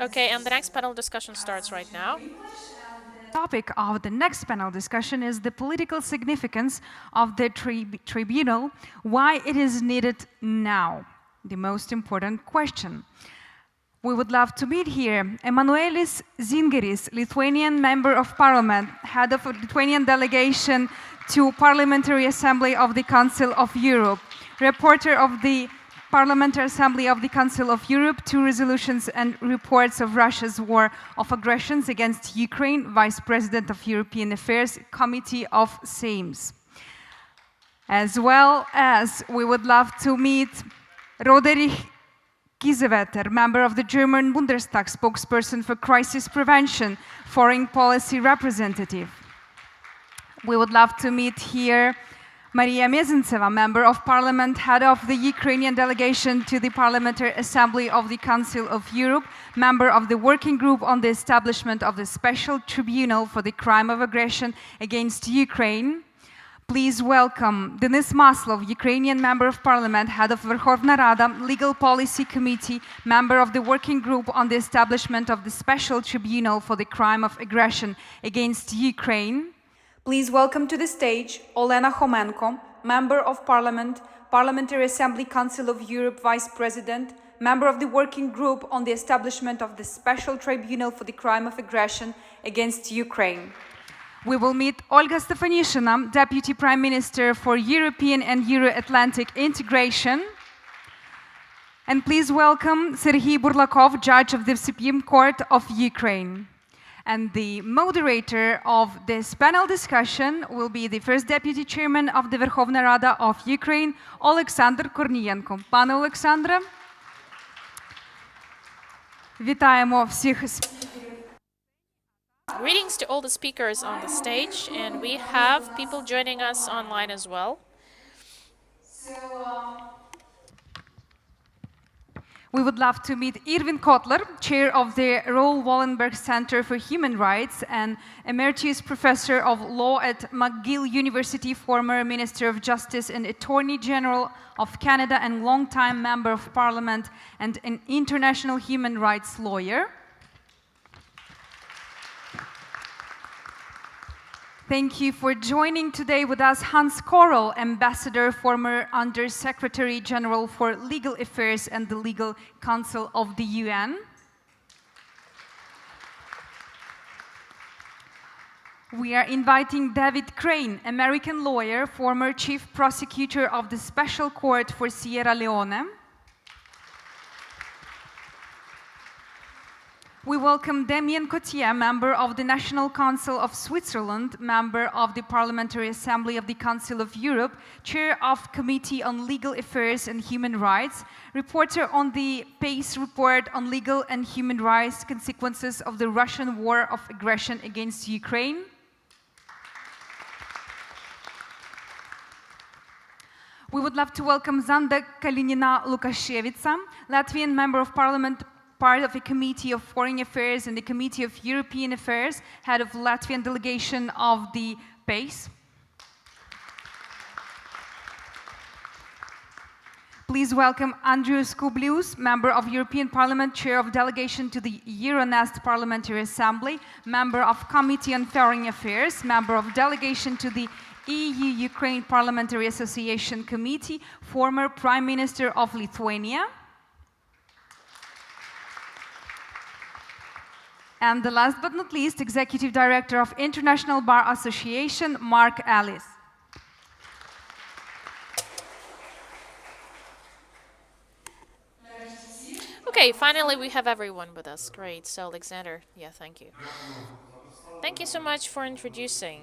Okay, and the next panel discussion starts right now. Topic of the next panel discussion is the political significance of the tribunal, why it is needed now, the most important question. We would love to meet here Emanuelis Zingeris, Lithuanian Member of Parliament, head of a Lithuanian delegation to Parliamentary Assembly of the Council of Europe, Rapporteur of the Parliamentary Assembly of the Council of Europe, two resolutions and reports of Russia's war of aggressions against Ukraine, Vice President of European Affairs, Committee of Seimas. As well as we would love to meet Roderich Kiesewetter, member of the German Bundestag, spokesperson for crisis prevention, foreign policy representative. We would love to meet here Mezentseva, member of parliament, head of the Ukrainian delegation to the Parliamentary Assembly of the Council of Europe, member of the working group on the establishment of the special tribunal for the crime of aggression against Ukraine. Please welcome Denis Maslov, Ukrainian member of parliament, head of Verkhovna Rada, legal policy committee, member of the working group on the establishment of the special tribunal for the crime of aggression against Ukraine. Please welcome to the stage Olena Homenko, Member of Parliament, Parliamentary Assembly Council of Europe Vice President, Member of the Working Group on the establishment of the Special Tribunal for the Crime of Aggression against Ukraine. We will meet Olha Stefanishyna, Deputy Prime Minister for European and Euro-Atlantic Integration. And please welcome Serhiy Burlakov, Judge of the Supreme Court of Ukraine. And the moderator of this panel discussion will be the first Deputy Chairman of the Verkhovna Rada of Ukraine, Oleksandr Korniyenko. Пане Олександре, вітаємо всіх. Greetings to all the speakers on the stage, and we have people joining us online as well. We would love to meet Irvin Kotler, chair of the Raoul Wallenberg Center for Human Rights and emeritus professor of law at McGill University, former Minister of Justice and Attorney General of Canada and longtime member of parliament and an international human rights lawyer. Thank you for joining today with us Hans Korel, Ambassador, former Under Secretary General for Legal Affairs and the Legal Council of the UN. We are inviting David Crane, American lawyer, former Chief Prosecutor of the Special Court for Sierra Leone. We welcome Damien Cottier, member of the National Council of Switzerland, member of the Parliamentary Assembly of the Council of Europe, chair of Committee on Legal Affairs and Human Rights, reporter on the PACE report on legal and human rights consequences of the Russian war of aggression against Ukraine. We would love to welcome Zanda Kalinina Lukashevitsa, Latvian member of parliament, part of the Committee of Foreign Affairs and the Committee of European Affairs, head of Latvian delegation of the PACE. Please welcome Andrius Kublius, member of European Parliament, chair of delegation to the Euronest Parliamentary Assembly, member of Committee on Foreign Affairs, member of delegation to the EU-Ukraine Parliamentary Association Committee, former Prime Minister of Lithuania. And the last but not least, Executive Director of International Bar Association, Mark Ellis. Okay, finally we have everyone with us. Great. So, Oleksandr, yeah, thank you. Thank you so much for introducing.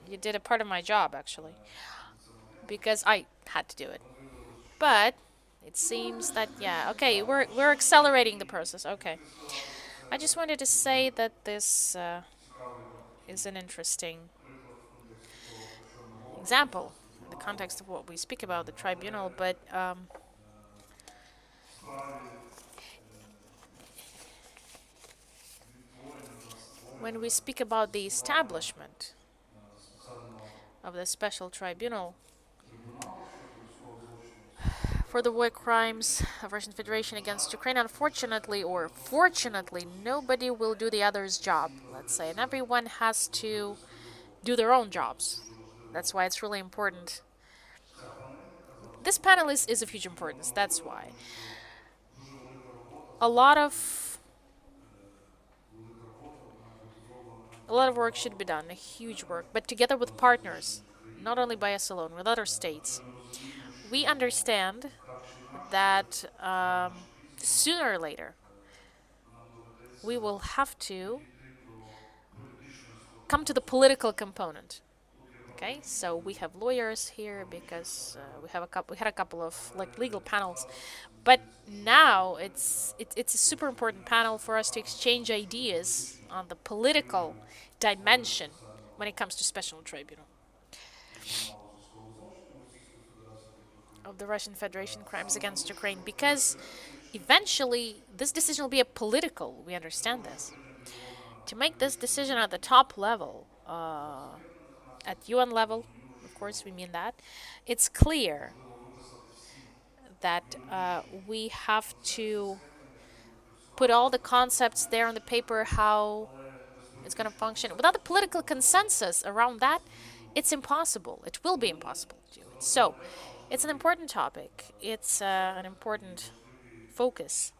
You did a part of my job, actually, because I had to do it. But it seems that, yeah, okay, we're accelerating the process. Okay. I just wanted to say that this is an interesting example in the context of what we speak about, the tribunal, but when we speak about the establishment of the special tribunal for the war crimes of Russian Federation against Ukraine, unfortunately or fortunately, nobody will do the other's job, let's say, and everyone has to do their own jobs. That's why it's really important. This panel is of huge importance. That's why. A lot of a lot of work should be done, a huge work, but together with partners, not only by us alone, with other states. We understand that sooner or later we will have to come to the political component. Okay, so we have lawyers here because we had a couple of like legal panels, but now it's a super important panel for us to exchange ideas on the political dimension when it comes to special tribunal of the Russian Federation crimes against Ukraine, because eventually this decision will be a political. We understand this. To make this decision at the top level, at UN level, of course, we mean that, it's clear that we have to put all the concepts there on the paper, how it's going to function. Without the political consensus around that, it's impossible. It will be impossible to do it. So, it's an important topic. It's an important focus,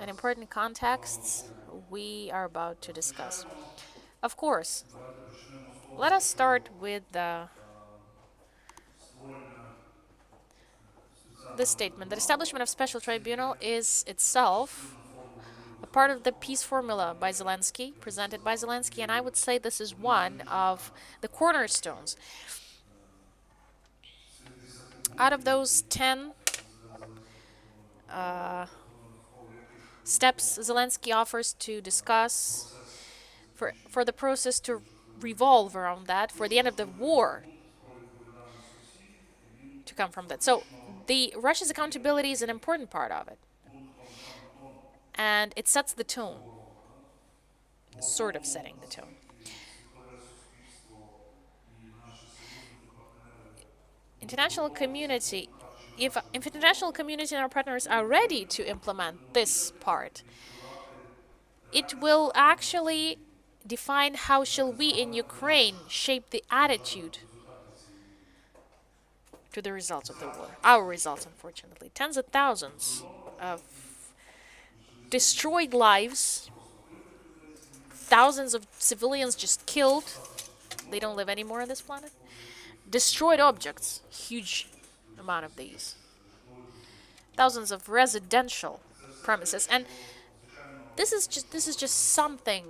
an important context we are about to discuss. Of course, let us start with this statement. The establishment of special tribunal is itself a part of the peace formula by Zelensky, presented by Zelensky, and I would say this is one of the cornerstones. Out of those 10 steps Zelensky offers to discuss for the process to revolve around that, for the end of the war to come from that. So the Russia's accountability is an important part of it. And it sets the tone, sort of setting the tone. International community, if international community and our partners are ready to implement this part, it will actually define how shall we in Ukraine shape the attitude to the results of the war. Our results, unfortunately. Tens of thousands of destroyed lives, thousands of civilians just killed. They don't live anymore on this planet. Destroyed objects, huge amount of these. Thousands of residential premises, and this is just something.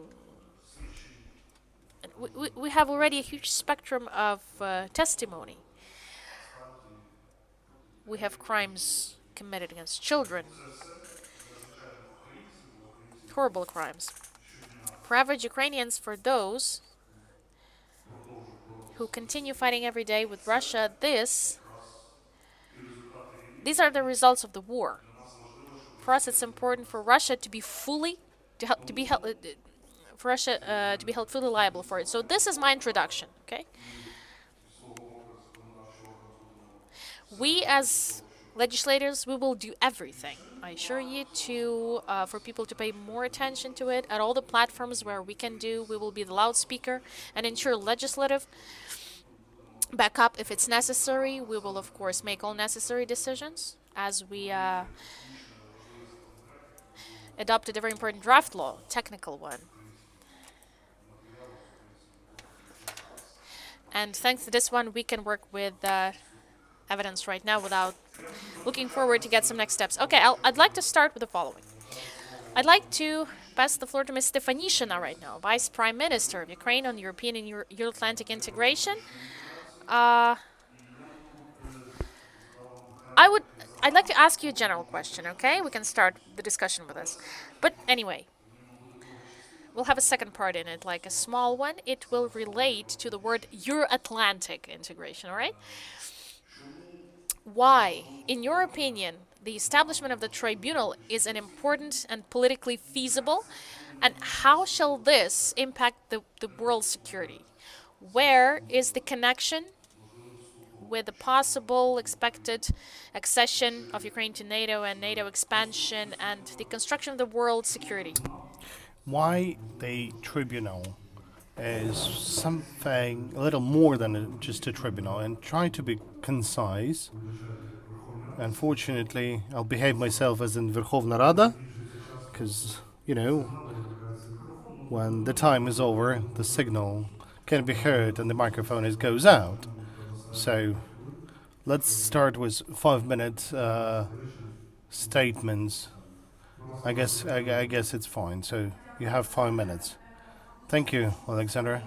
We have already a huge spectrum of testimony. We have crimes committed against children, horrible crimes. For average Ukrainians, for those who continue fighting every day with Russia, these are the results of the war. For us, it's important for Russia to be fully to be held for Russia to be held fully liable for it. So this is my introduction. Okay, we as legislators, we will do everything, I assure you, to for people to pay more attention to it at all the platforms where we can do. We will be the loudspeaker and ensure legislative backup if it's necessary. We will, of course, make all necessary decisions as we adopted a very important draft law, technical one. And thanks to this one, we can work with evidence right now without looking forward to get some next steps. Okay, I'd like to start with the following. I'd like to pass the floor to Ms. Stefanishyna right now, Vice Prime Minister of Ukraine on European and Euro-Atlantic integration. I'd like to ask you a general question, okay? We can start the discussion with this. But anyway, we'll have a second part in it, like a small one. It will relate to the word Euro-Atlantic integration, all right? Why, in your opinion, the establishment of the tribunal is an important and politically feasible, and how shall this impact the world's security? Where is the connection with the possible expected accession of Ukraine to NATO and NATO expansion and the construction of the world security? Why the tribunal is something a little more than just a tribunal, and try to be concise. Unfortunately, I'll behave myself as in Verkhovna Rada, because, when the time is over, the signal can be heard and the microphone goes out. So let's start with 5-minute statements. I guess it's fine. So you have 5 minutes. Thank you, Oleksandr.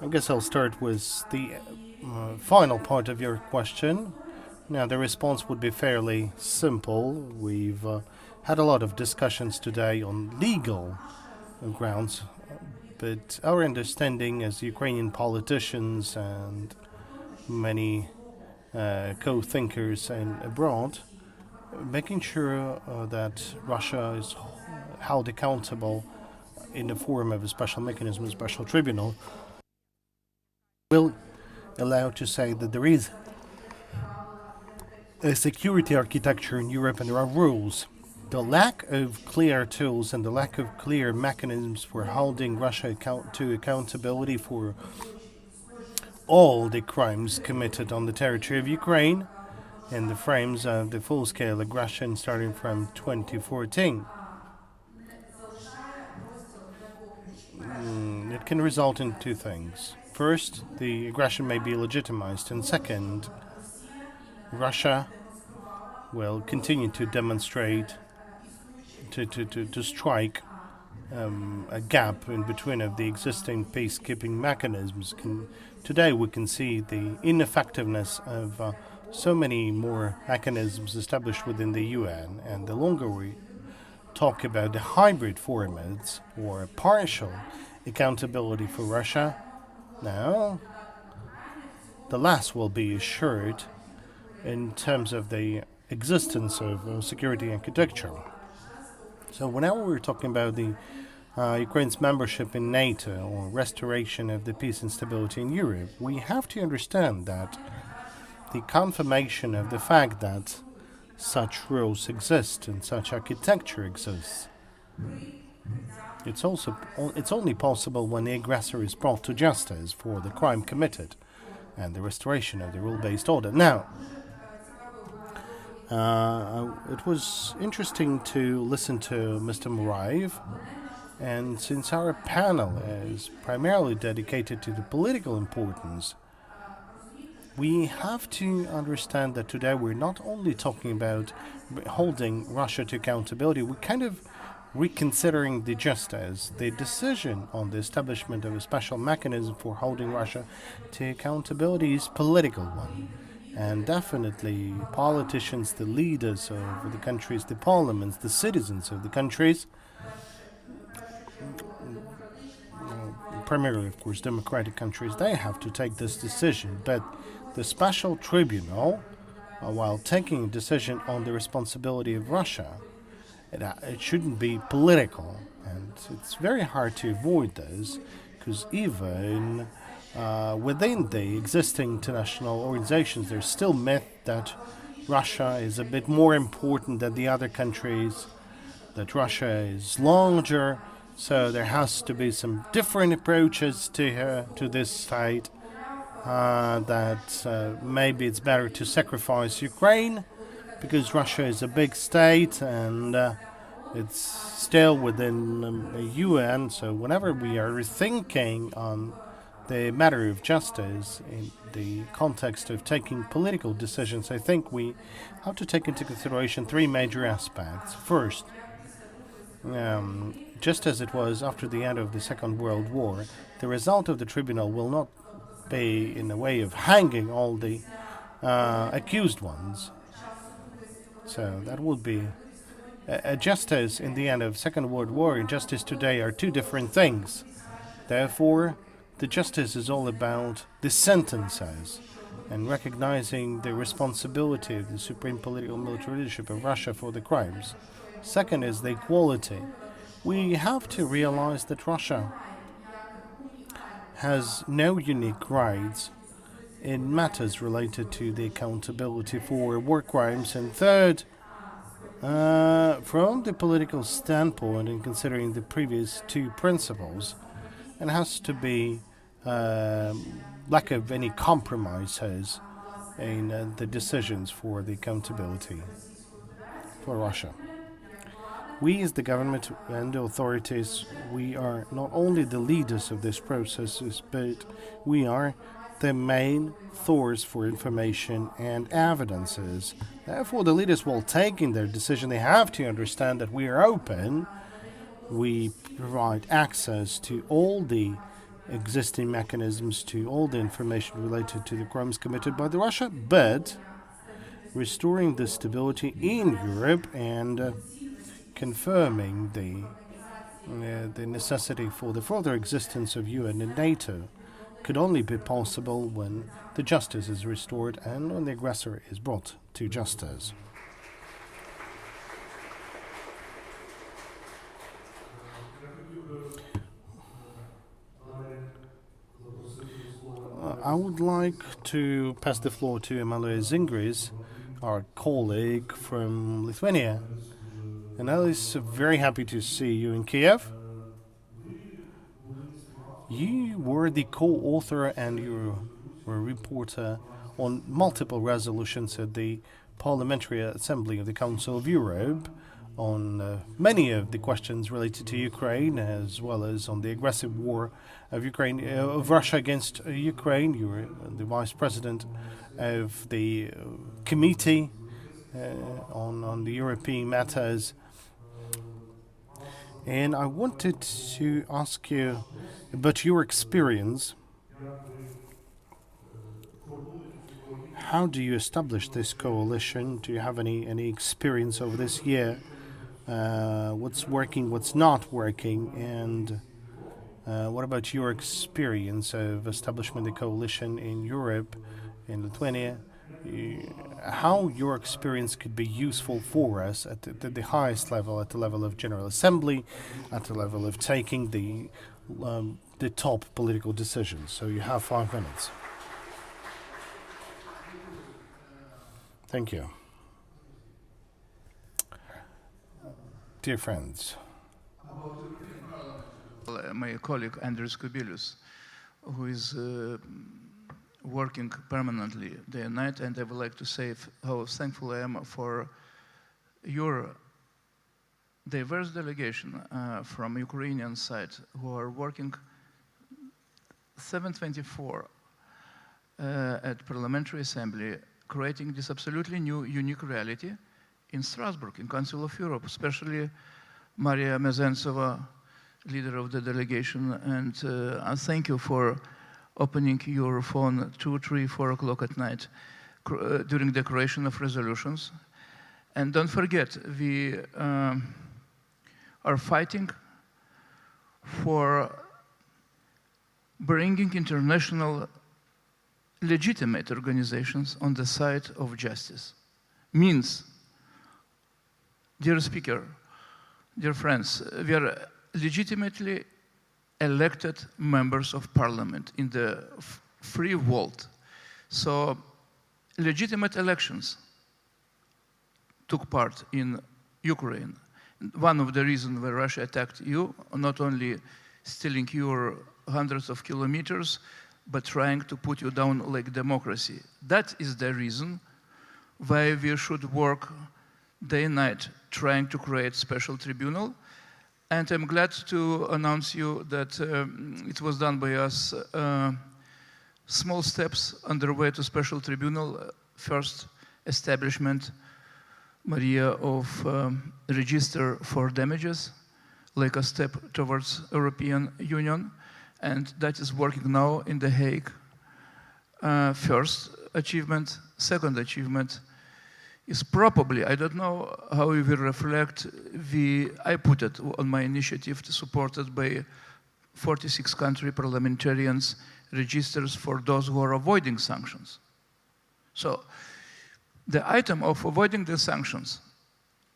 I guess I'll start with the final part of your question. Now, the response would be fairly simple. We've had a lot of discussions today on legal grounds, but our understanding as Ukrainian politicians and many co-thinkers abroad, making sure that Russia is held accountable in the form of a special mechanism, a special tribunal, will allow to say that there is a security architecture in Europe and there are rules. The lack of clear tools and the lack of clear mechanisms for holding Russia to accountability for all the crimes committed on the territory of Ukraine in the frames of the full-scale aggression starting from 2014. It can result in two things. First, the aggression may be legitimized, and second, Russia will continue to demonstrate, to strike a gap in between of the existing peacekeeping mechanisms. Today we can see the ineffectiveness of so many more mechanisms established within the UN, and the longer we talk about the hybrid formats or partial accountability for Russia, now the less will be assured in terms of the existence of security architecture. So whenever we're talking about the Ukraine's membership in NATO or restoration of the peace and stability in Europe, we have to understand that the confirmation of the fact that such rules exist and such architecture exists, it's only possible when the aggressor is brought to justice for the crime committed and the restoration of the rule-based order. Now, it was interesting to listen to Mr. Muraev, and since our panel is primarily dedicated to the political importance, we have to understand that today we're not only talking about holding Russia to accountability, we're kind of reconsidering the justice. The decision on the establishment of a special mechanism for holding Russia to accountability is a political one. And definitely politicians, the leaders of the countries, the parliaments, the citizens of the countries, primarily, of course, democratic countries, they have to take this decision. But the special tribunal, while taking a decision on the responsibility of Russia, it shouldn't be political. And it's very hard to avoid this, because even within the existing international organizations, there's still myth that Russia is a bit more important than the other countries, that Russia is larger, so there has to be some different approaches to this state, that maybe it's better to sacrifice Ukraine because Russia is a big state and it's still within the UN. So whenever we are thinking on the matter of justice in the context of taking political decisions, I think we have to take into consideration three major aspects. First, just as it was after the end of the Second World War, the result of the tribunal will not be in the way of hanging all the accused ones. So that would be a justice in the end of Second World War and justice today are two different things. Therefore, the justice is all about the sentences and recognizing the responsibility of the supreme political military leadership of Russia for the crimes. Second is the equality. We have to realize that Russia has no unique rights in matters related to the accountability for war crimes. And third, from the political standpoint and considering the previous two principles, it has to be lack of any compromises in the decisions for the accountability for Russia. We as the government and the authorities, we are not only the leaders of these processes, but we are the main source for information and evidences. Therefore, the leaders, while taking their decision, they have to understand that we are open. We provide access to all the existing mechanisms, to all the information related to the crimes committed by the Russia, but restoring the stability in Europe and confirming the necessity for the further existence of UN and NATO could only be possible when the justice is restored and when the aggressor is brought to justice. I would like to pass the floor to Emanuelis Zingeris, our colleague from Lithuania. Emanuelis, very happy to see you in Kiev. You were the co-author and you were a reporter on multiple resolutions at the Parliamentary Assembly of the Council of Europe on many of the questions related to Ukraine, as well as on the aggressive war of Russia against Ukraine. You were the vice president of the committee on the European matters. And I wanted to ask you about your experience. How do you establish this coalition? Do you have any experience over this year? What's working, what's not working? And what about your experience of establishment of the coalition in Europe, in Lithuania? How your experience could be useful for us at the highest level, at the level of General Assembly, at the level of taking the top political decisions. So you have 5 minutes. Thank you. Dear friends. My colleague Andris Kubilius, who is working permanently day and night, and I would like to say how thankful I am for your diverse delegation from Ukrainian side who are working 724 at Parliamentary Assembly, creating this absolutely new, unique reality in Strasbourg, in Council of Europe, especially Maria Mezentseva, leader of the delegation, and I thank you for opening your phone 2, 3, 4 o'clock at night during the creation of resolutions. And don't forget, we are fighting for bringing international legitimate organizations on the side of justice. Means, dear speaker, dear friends, we are legitimately elected members of parliament in the free world. So legitimate elections took part in Ukraine. One of the reasons why Russia attacked you, not only stealing your hundreds of kilometers, but trying to put you down like democracy. That is the reason why we should work day and night trying to create special tribunal. And I'm glad to announce you that it was done by us small steps underway to special tribunal. First, establishment, Maria, of register for damages, like a step towards European Union. And that is working now in The Hague. First achievement. Second achievement is probably, I don't know how we will reflect, I put it on my initiative, supported by 46 country parliamentarians, registers for those who are avoiding sanctions. So the item of avoiding the sanctions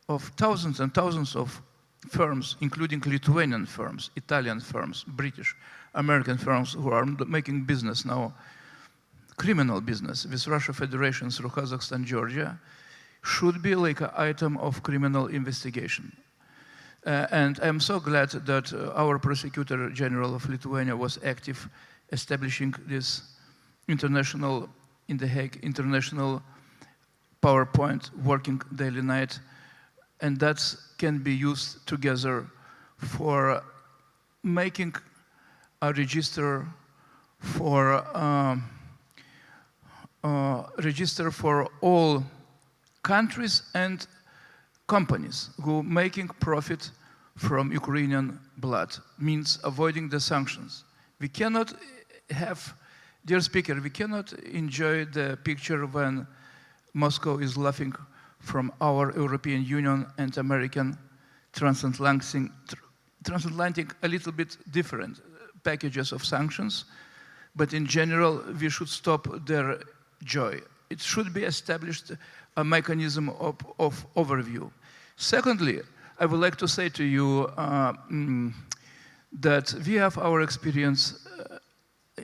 of thousands and thousands of firms, including Lithuanian firms, Italian firms, British, American firms who are making business now, criminal business with Russia Federation through Kazakhstan, Georgia, should be like an item of criminal investigation. And I'm so glad that our Prosecutor General of Lithuania was active establishing this international, in The Hague, international PowerPoint working daily night, and that can be used together for making a register for all countries and companies who are making profit from Ukrainian blood, means avoiding the sanctions. We cannot have, dear speaker, we cannot enjoy the picture when Moscow is laughing from our European Union and American transatlantic a little bit different packages of sanctions, but in general, we should stop their joy. It should be established a mechanism of overview. Secondly, I would like to say to you that we have our experience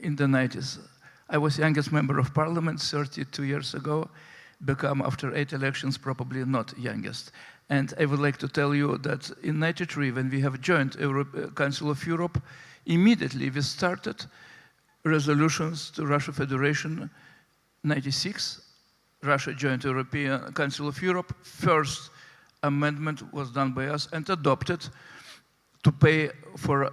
in the 90s. I was youngest member of parliament 32 years ago, become after 8 elections probably not youngest. And I would like to tell you that in 93, when we have joined Council of Europe, immediately we started resolutions to Russia Federation. 96, Russia joined European Council of Europe. First amendment was done by us and adopted to pay for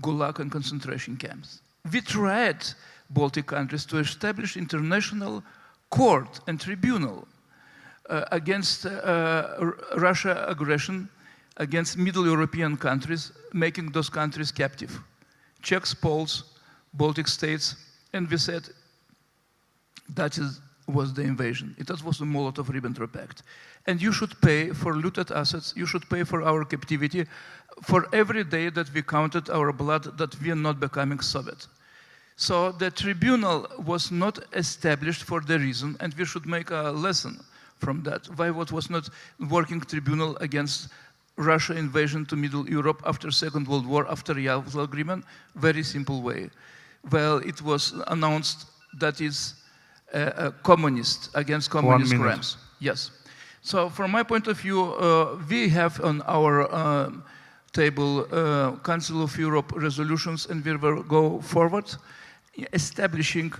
Gulag and concentration camps. We tried Baltic countries to establish international court and tribunal against Russia aggression against Middle European countries, making those countries captive. Czechs, Poles, Baltic states, and we said that was the invasion. It was the Molotov-Ribbentrop Pact. And you should pay for looted assets, you should pay for our captivity, for every day that we counted our blood that we are not becoming Soviet. So the tribunal was not established for the reason, and we should make a lesson from that. Why what was not working tribunal against Russia invasion to Middle Europe after Second World War, after Yalta Agreement? Very simple way. Well, it was announced that is communist, against communist crimes. Yes. So from my point of view, we have on our table Council of Europe resolutions, and we will go forward, establishing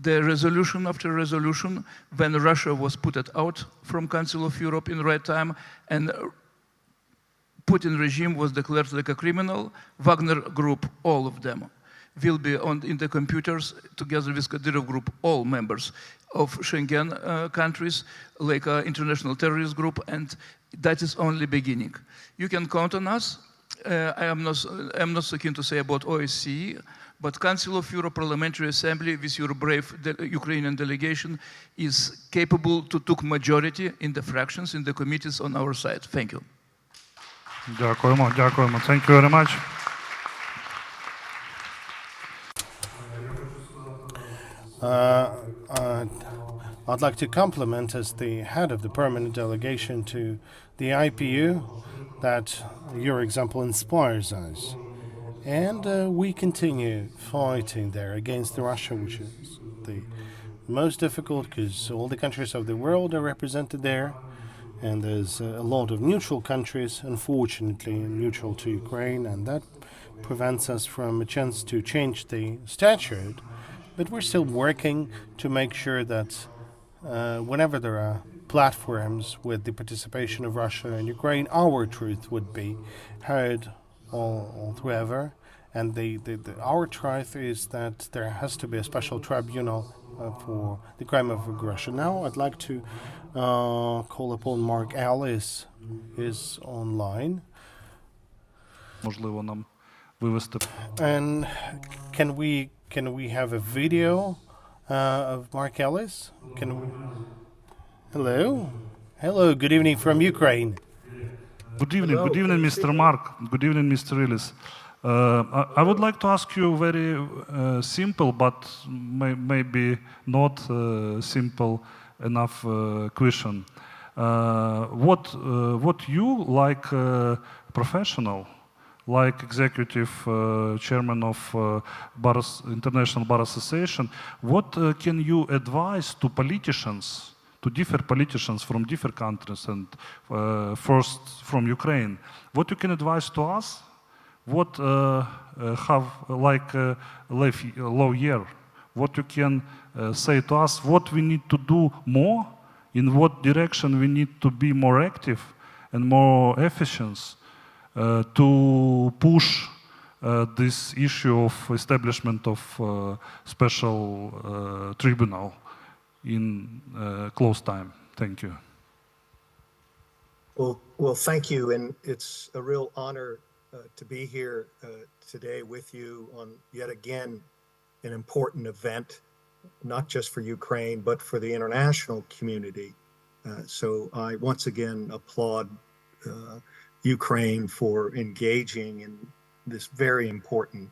the resolution after resolution when Russia was put out from Council of Europe in right time, and Putin regime was declared like a criminal. Wagner Group, all of them, will be in the computers together with Kadyrov Group, all members of Schengen countries, like international terrorist group, and that is only beginning. You can count on us. I'm not so keen to say about OSCE, but Council of Europe Parliamentary Assembly, with your brave Ukrainian delegation, is capable to take majority in the fractions, in the committees on our side. Thank you. Дякуємо, дякуємо. Thank you very much. I'd like to compliment as the head of the permanent delegation to the IPU that your example inspires us. And we continue fighting there against Russia, which is the most difficult because all the countries of the world are represented there. And there's a lot of neutral countries, unfortunately, neutral to Ukraine, and that prevents us from a chance to change the statute. But we're still working to make sure that whenever there are platforms with the participation of Russia and Ukraine, our truth would be heard all throughout. And our truth is that there has to be a special tribunal for the crime of aggression. Now I'd like to call upon Mark Ellis, is online. Можливо, нам вивести. And can we have a video of Mark Ellis? Hello? Hello, good evening from Ukraine. Good evening, Mr. Mark. Good evening, Mr. Ellis. I would like to ask you a very simple, but maybe not simple enough question. What you, like professional, like executive chairman of International Bar Association, what can you advise to politicians, to different politicians from different countries, and first from Ukraine? What you can advise to us? What have like low year? What you can say to us? What we need to do more? In what direction we need to be more active and more efficient to push this issue of establishment of special tribunal in close time? Thank you. Well, thank you, and it's a real honor to be here today with you on yet again an important event, not just for Ukraine, but for the international community. So I once again applaud Ukraine for engaging in this very important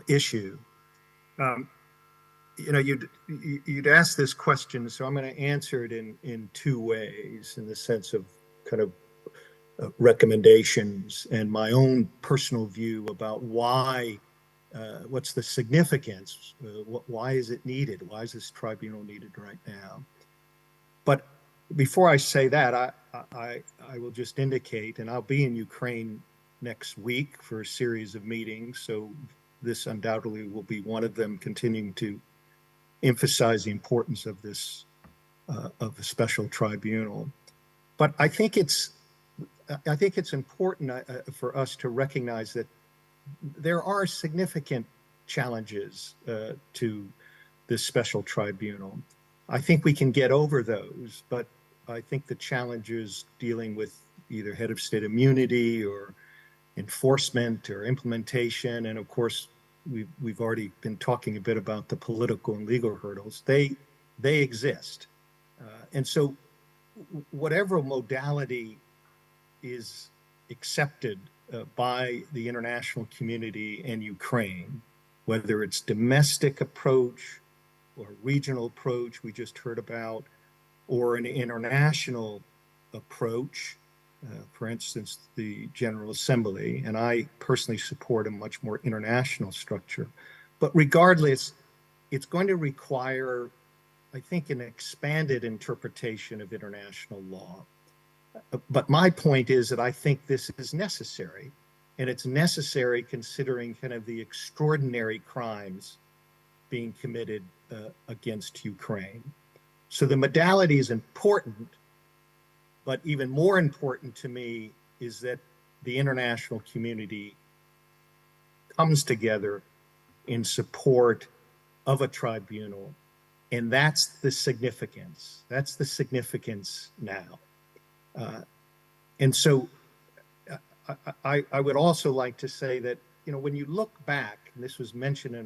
issue. You know, you'd asked this question, so I'm going to answer it in two ways, in the sense of kind of recommendations and my own personal view about why, what's the significance, why is it needed, why is this tribunal needed right now? But before I say that, I will just indicate, and I'll be in Ukraine next week for a series of meetings, so this undoubtedly will be one of them, continuing to emphasize the importance of this, of the special tribunal. But I think it's important for us to recognize that there are significant challenges to this special tribunal. I think we can get over those, but I think the challenges dealing with either head of state immunity or enforcement or implementation, and of course, we've already been talking a bit about the political and legal hurdles. They exist, and so whatever modality is accepted by the international community and Ukraine, whether it's domestic approach or regional approach we just heard about, or an international approach, for instance, the General Assembly, and I personally support a much more international structure. But regardless, it's going to require, I think, an expanded interpretation of international law. But my point is that I think this is necessary, and it's necessary considering kind of the extraordinary crimes being committed against Ukraine. So the modality is important, but even more important to me is that the international community comes together in support of a tribunal, and that's the significance. That's the significance now. And so I would also like to say that, you know, when you look back, and this was mentioned in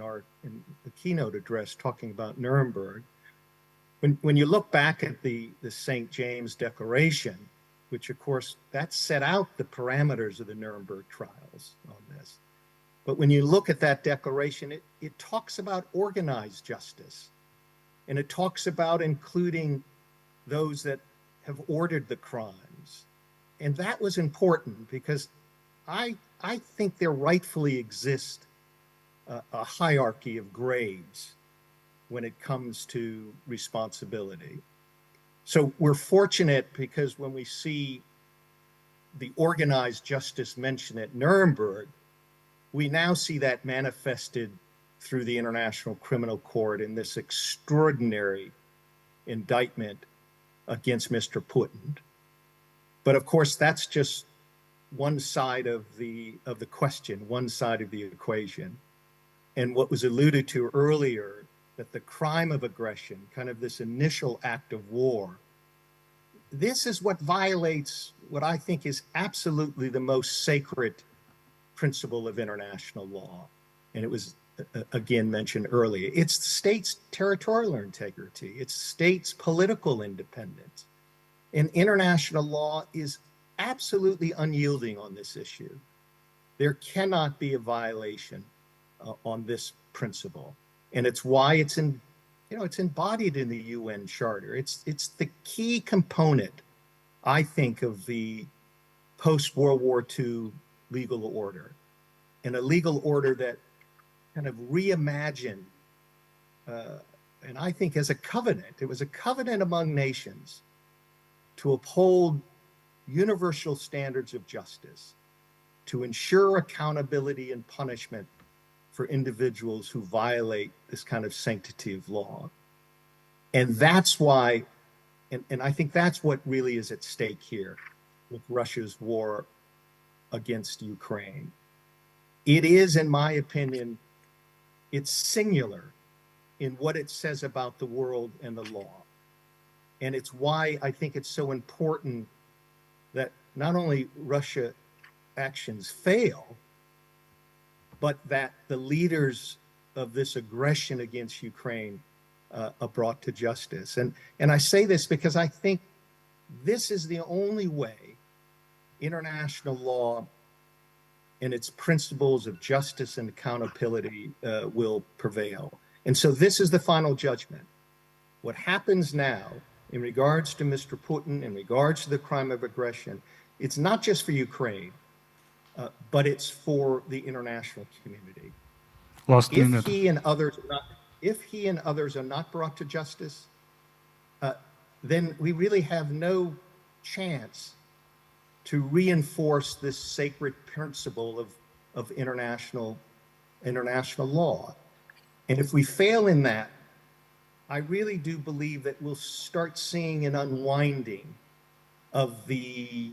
the keynote address talking about Nuremberg, when you look back at the St. James Declaration, which of course that set out the parameters of the Nuremberg trials on this. But when you look at that declaration, it talks about organized justice, and it talks about including those that have ordered the crimes. And that was important because I think there rightfully exists a hierarchy of grades when it comes to responsibility. So we're fortunate because when we see the organized justice mentioned at Nuremberg, we now see that manifested through the International Criminal Court in this extraordinary indictment against Mr. Putin. But of course, that's just one side of the question, one side of the equation. And what was alluded to earlier, that the crime of aggression, kind of this initial act of war, this is what violates what I think is absolutely the most sacred principle of international law. And it was, again, mentioned earlier. It's the state's territorial integrity. It's state's political independence. And international law is absolutely unyielding on this issue. There cannot be a violation on this principle. And it's why it's it's embodied in the UN Charter. It's the key component, I think, of the post-World War II legal order, and a legal order that kind of reimagined, and I think as a covenant, it was a covenant among nations to uphold universal standards of justice, to ensure accountability and punishment for individuals who violate this kind of sanctity of law. And that's why, and I think that's what really is at stake here with Russia's war against Ukraine. It is, in my opinion, it's singular in what it says about the world and the law. And it's why I think it's so important that not only Russia actions fail, but that the leaders of this aggression against Ukraine are brought to justice. And I say this because I think this is the only way international law and its principles of justice and accountability will prevail. And so this is the final judgment. What happens now in regards to Mr. Putin, in regards to the crime of aggression, it's not just for Ukraine, but it's for the international community. If he and others are not brought to justice, then we really have no chance to reinforce this sacred principle of international law. And if we fail in that, I really do believe that we'll start seeing an unwinding of the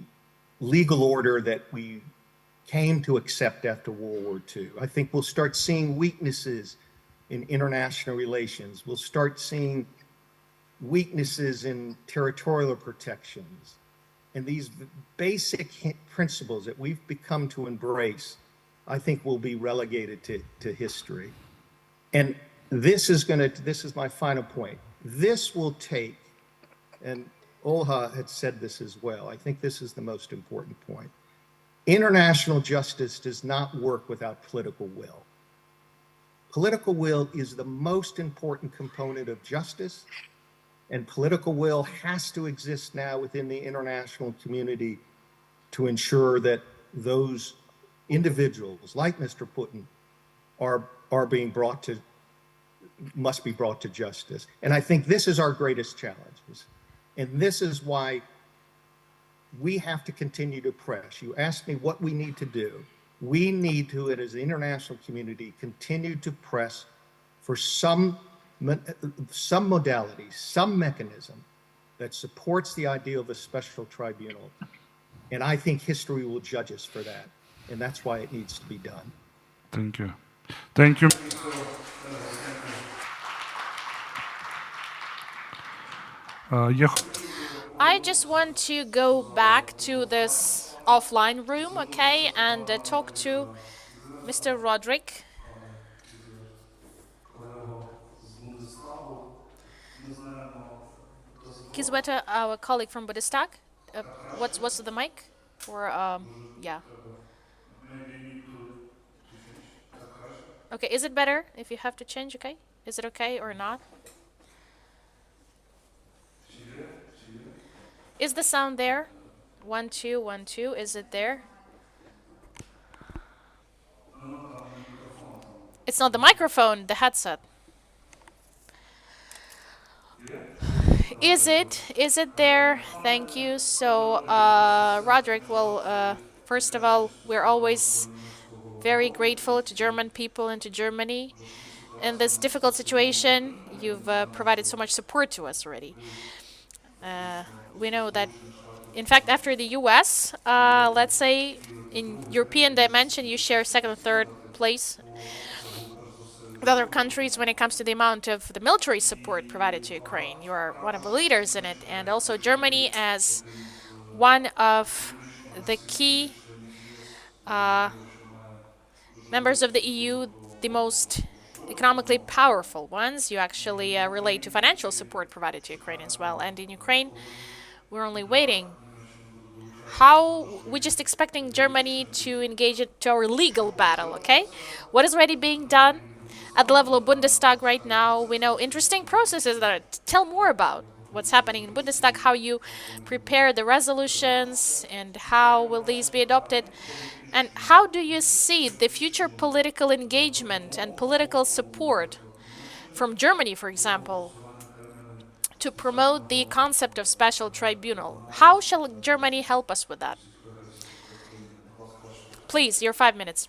legal order that we came to accept after World War II. I think we'll start seeing weaknesses in international relations. We'll start seeing weaknesses in territorial protections. And these basic principles that we've become to embrace, I think will be relegated to history. And this is my final point. This will take, and Olha had said this as well, I think this is the most important point. International justice does not work without political will. Political will is the most important component of justice, and political will has to exist now within the international community to ensure that those individuals, like Mr. Putin, must be brought to justice. And I think this is our greatest challenge. And this is why we have to continue to press. You asked me what we need to do. We need to, as the international community, continue to press for some modality, some mechanism that supports the idea of a special tribunal. And I think history will judge us for that. And that's why it needs to be done. Thank you. Thank you. I just want to go back to this offline room, okay, and talk to Mr. Roderich. Kiesewetter, our colleague from Bundestag. What's the mic? Or yeah. Okay, is it better if you have to change? Okay, is it okay or not? Is the sound there? 1 2 1 2. Is it there? It's not the microphone, the headset. Is it there? Thank you. So, Roderich, well, first of all, we're always very grateful to German people and to Germany. In this difficult situation, you've provided so much support to us already. We know that, in fact, after the US, let's say, in European dimension, you share second and third place with other countries when it comes to the amount of the military support provided to Ukraine. You are one of the leaders in it, and also Germany as one of the key members of the EU, the most economically powerful ones. You actually relate to financial support provided to Ukraine as well. And in Ukraine, we're only waiting. We're just expecting Germany to engage into our legal battle, okay? What is already being done at the level of Bundestag right now? We know interesting processes that tell more about. what's happening in Bundestag, how you prepare the resolutions, and how will these be adopted? And how do you see the future political engagement and political support from Germany, for example, to promote the concept of special tribunal? How shall Germany help us with that? Please, your 5 minutes.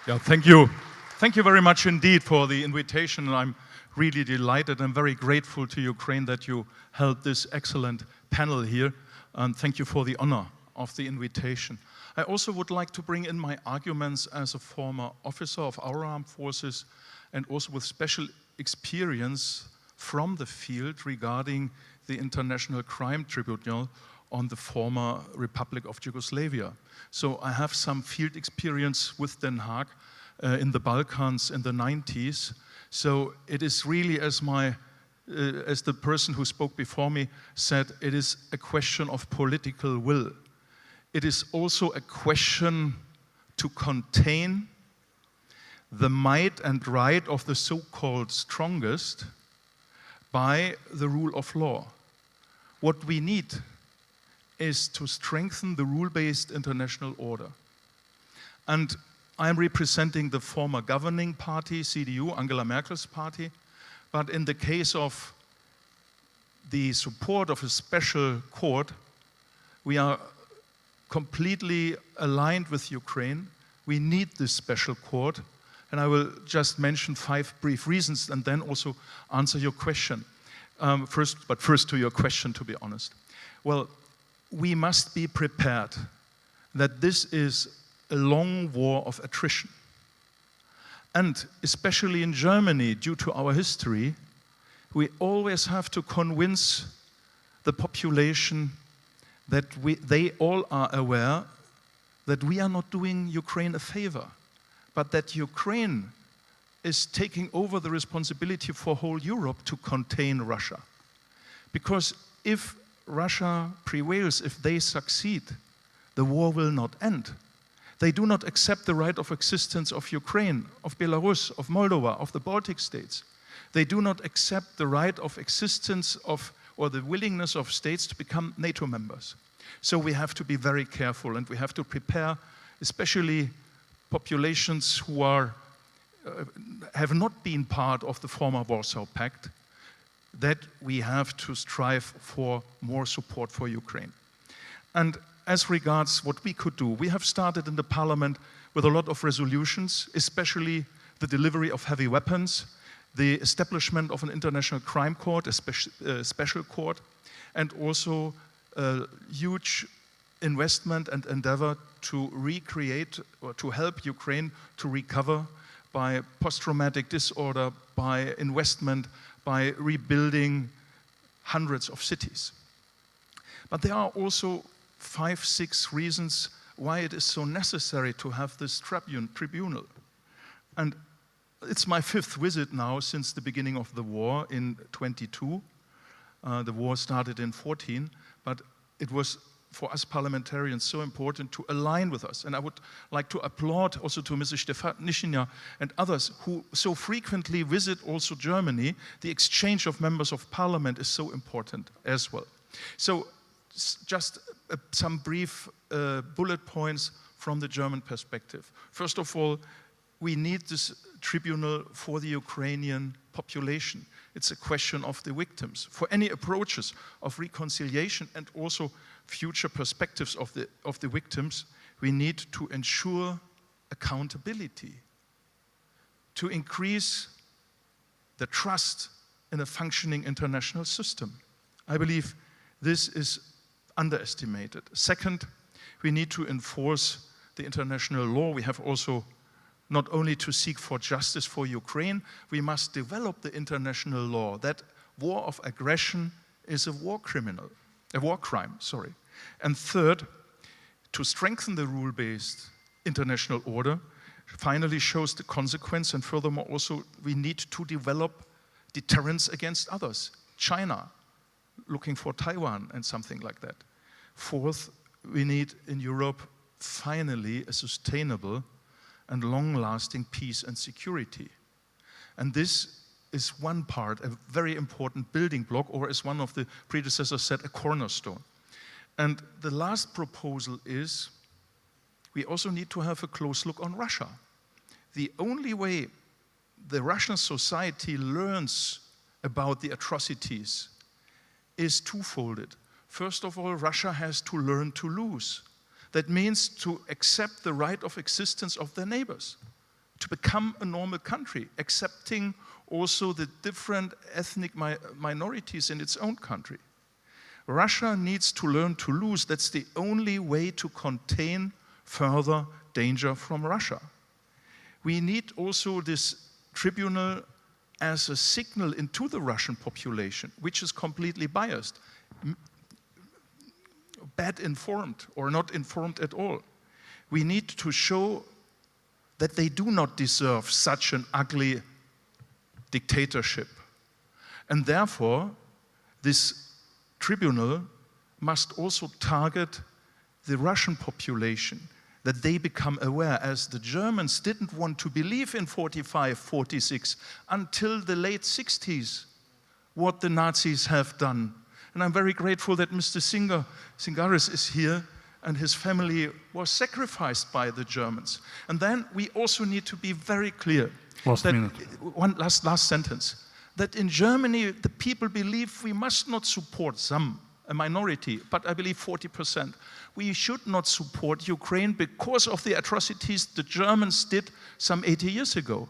Yeah, thank you. Thank you very much indeed for the invitation. I'm really delighted and very grateful to Ukraine that you held this excellent panel here. And thank you for the honor of the invitation. I also would like to bring in my arguments as a former officer of our armed forces and also with special experience from the field regarding the International Crime Tribunal on the former Republic of Yugoslavia. So I have some field experience with Den Haag in the Balkans in the 90s. So it is really, as the person who spoke before me said, it is a question of political will. It is also a question to contain the might and right of the so-called strongest by the rule of law. What we need is to strengthen the rule-based international order. And I am representing the former governing party, CDU, Angela Merkel's party, but in the case of the support of a special court, we are completely aligned with Ukraine. We need this special court, and I will just mention 5 brief reasons and then also answer your question. First to your question, to be honest. Well, we must be prepared that this is a long war of attrition. And especially in Germany, due to our history, we always have to convince the population that they all are aware that we are not doing Ukraine a favor, but that Ukraine is taking over the responsibility for whole Europe to contain Russia. Because if Russia prevails, if they succeed, the war will not end. They do not accept the right of existence of Ukraine, of Belarus, of Moldova, of the Baltic states. They do not accept the right of existence of, or the willingness of states to become NATO members. So we have to be very careful, and we have to prepare, especially populations who have not been part of the former Warsaw Pact, that we have to strive for more support for Ukraine. And as regards what we could do, we have started in the parliament with a lot of resolutions, especially the delivery of heavy weapons, the establishment of an international crime court, a special court, and also a huge investment and endeavor to recreate or to help Ukraine to recover by post-traumatic disorder, by investment, by rebuilding hundreds of cities. But there are also 5, 6 reasons why it is so necessary to have this tribunal. And it's my 5th visit now since the beginning of the war in 22. The war started in 14, but it was for us parliamentarians so important to align with us. And I would like to applaud also to Mrs. Stefanishyna and others who so frequently visit also Germany. The exchange of members of parliament is so important as well. So just some brief bullet points from the German perspective. First of all, we need this tribunal for the Ukrainian population. It's a question of the victims. For any approaches of reconciliation and also future perspectives of the victims, we need to ensure accountability, to increase the trust in a functioning international system. I believe this is underestimated. Second, we need to enforce the international law. We have also not only to seek for justice for Ukraine, we must develop the international law that war of aggression is a war crime. And third, to strengthen the rule-based international order finally shows the consequence, and furthermore also we need to develop deterrence against others. China, looking for Taiwan and something like that. Fourth, we need in Europe finally a sustainable and long-lasting peace and security. And this is one part, a very important building block, or as one of the predecessors said, a cornerstone. And the last proposal is we also need to have a close look on Russia. The only way the Russian society learns about the atrocities is twofolded. First of all, Russia has to learn to lose. That means to accept the right of existence of their neighbors, to become a normal country, accepting also the different ethnic minorities in its own country. Russia needs to learn to lose. That's the only way to contain further danger from Russia. We need also this tribunal as a signal into the Russian population, which is completely biased, bad informed or not informed at all. We need to show that they do not deserve such an ugly dictatorship. And therefore, this tribunal must also target the Russian population, that they become aware, as the Germans didn't want to believe in 45, 46 until the late 60s, what the Nazis have done. And I'm very grateful that Mr. Zingeris is here, and his family was sacrificed by the Germans. And then we also need to be very clear. One last sentence. That in Germany, the people believe we must not support a minority, but I believe 40%. We should not support Ukraine because of the atrocities the Germans did some 80 years ago.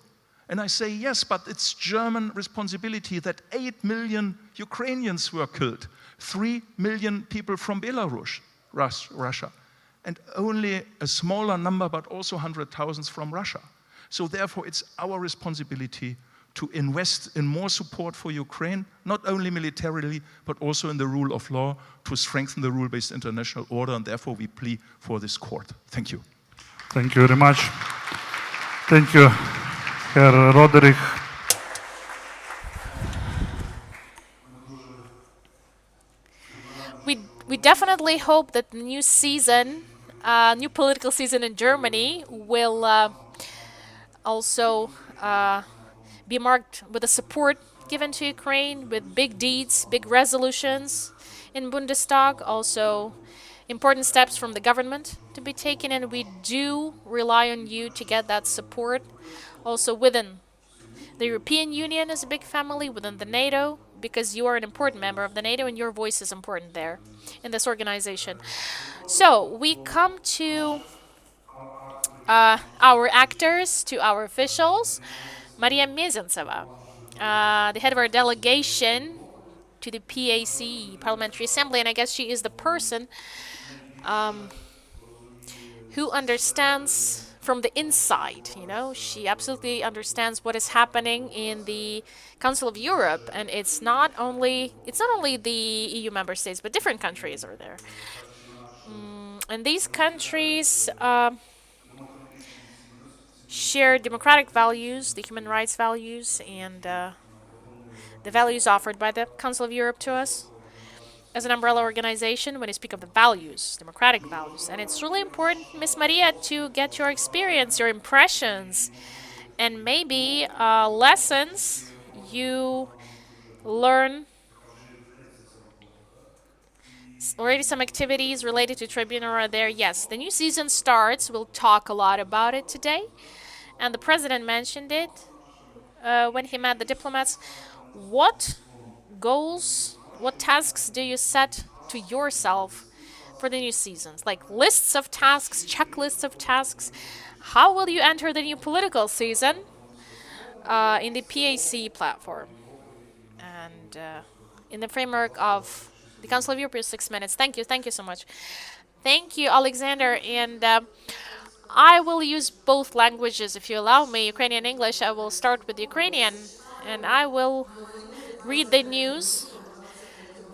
And I say yes, but it's German responsibility that 8 million Ukrainians were killed, 3 million people from Belarus, Russia, and only a smaller number, but also 100,000 from Russia. So therefore, it's our responsibility to invest in more support for Ukraine, not only militarily, but also in the rule of law, to strengthen the rule-based international order, and therefore we plea for this court. Thank you. Thank you very much. Thank you, Herr Roderich. We definitely hope that the new season, new political season in Germany will also be marked with the support given to Ukraine, with big deeds, big resolutions in Bundestag, also important steps from the government to be taken, and we do rely on you to get that support also within the European Union as a big family, within the NATO, because you are an important member of the NATO and your voice is important there in this organization. So we come to our actors, to our officials. Maria Mezentseva, the head of our delegation to the PAC, Parliamentary Assembly, and I guess she is the person who understands from the inside, you know. She absolutely understands what is happening in the Council of Europe, and it's not only the EU member states, but different countries are there. And these countries share democratic values, the human rights values, and the values offered by the Council of Europe to us as an umbrella organization when you speak of the values, democratic values. And it's really important, Miss Maria, to get your experience, your impressions, and maybe lessons you learn. Already some activities related to Tribunal are there. Yes, the new season starts. We'll talk a lot about it today. And the president mentioned it when he met the diplomats. What goals, what tasks do you set to yourself for the new seasons? Like lists of tasks, checklists of tasks. How will you enter the new political season in the PAC platform? And in the framework of the Council of Europe, 6 minutes. Thank you so much. Thank you, Oleksandr. And I will use both languages, if you allow me, Ukrainian and English. I will start with Ukrainian, and I will read the news.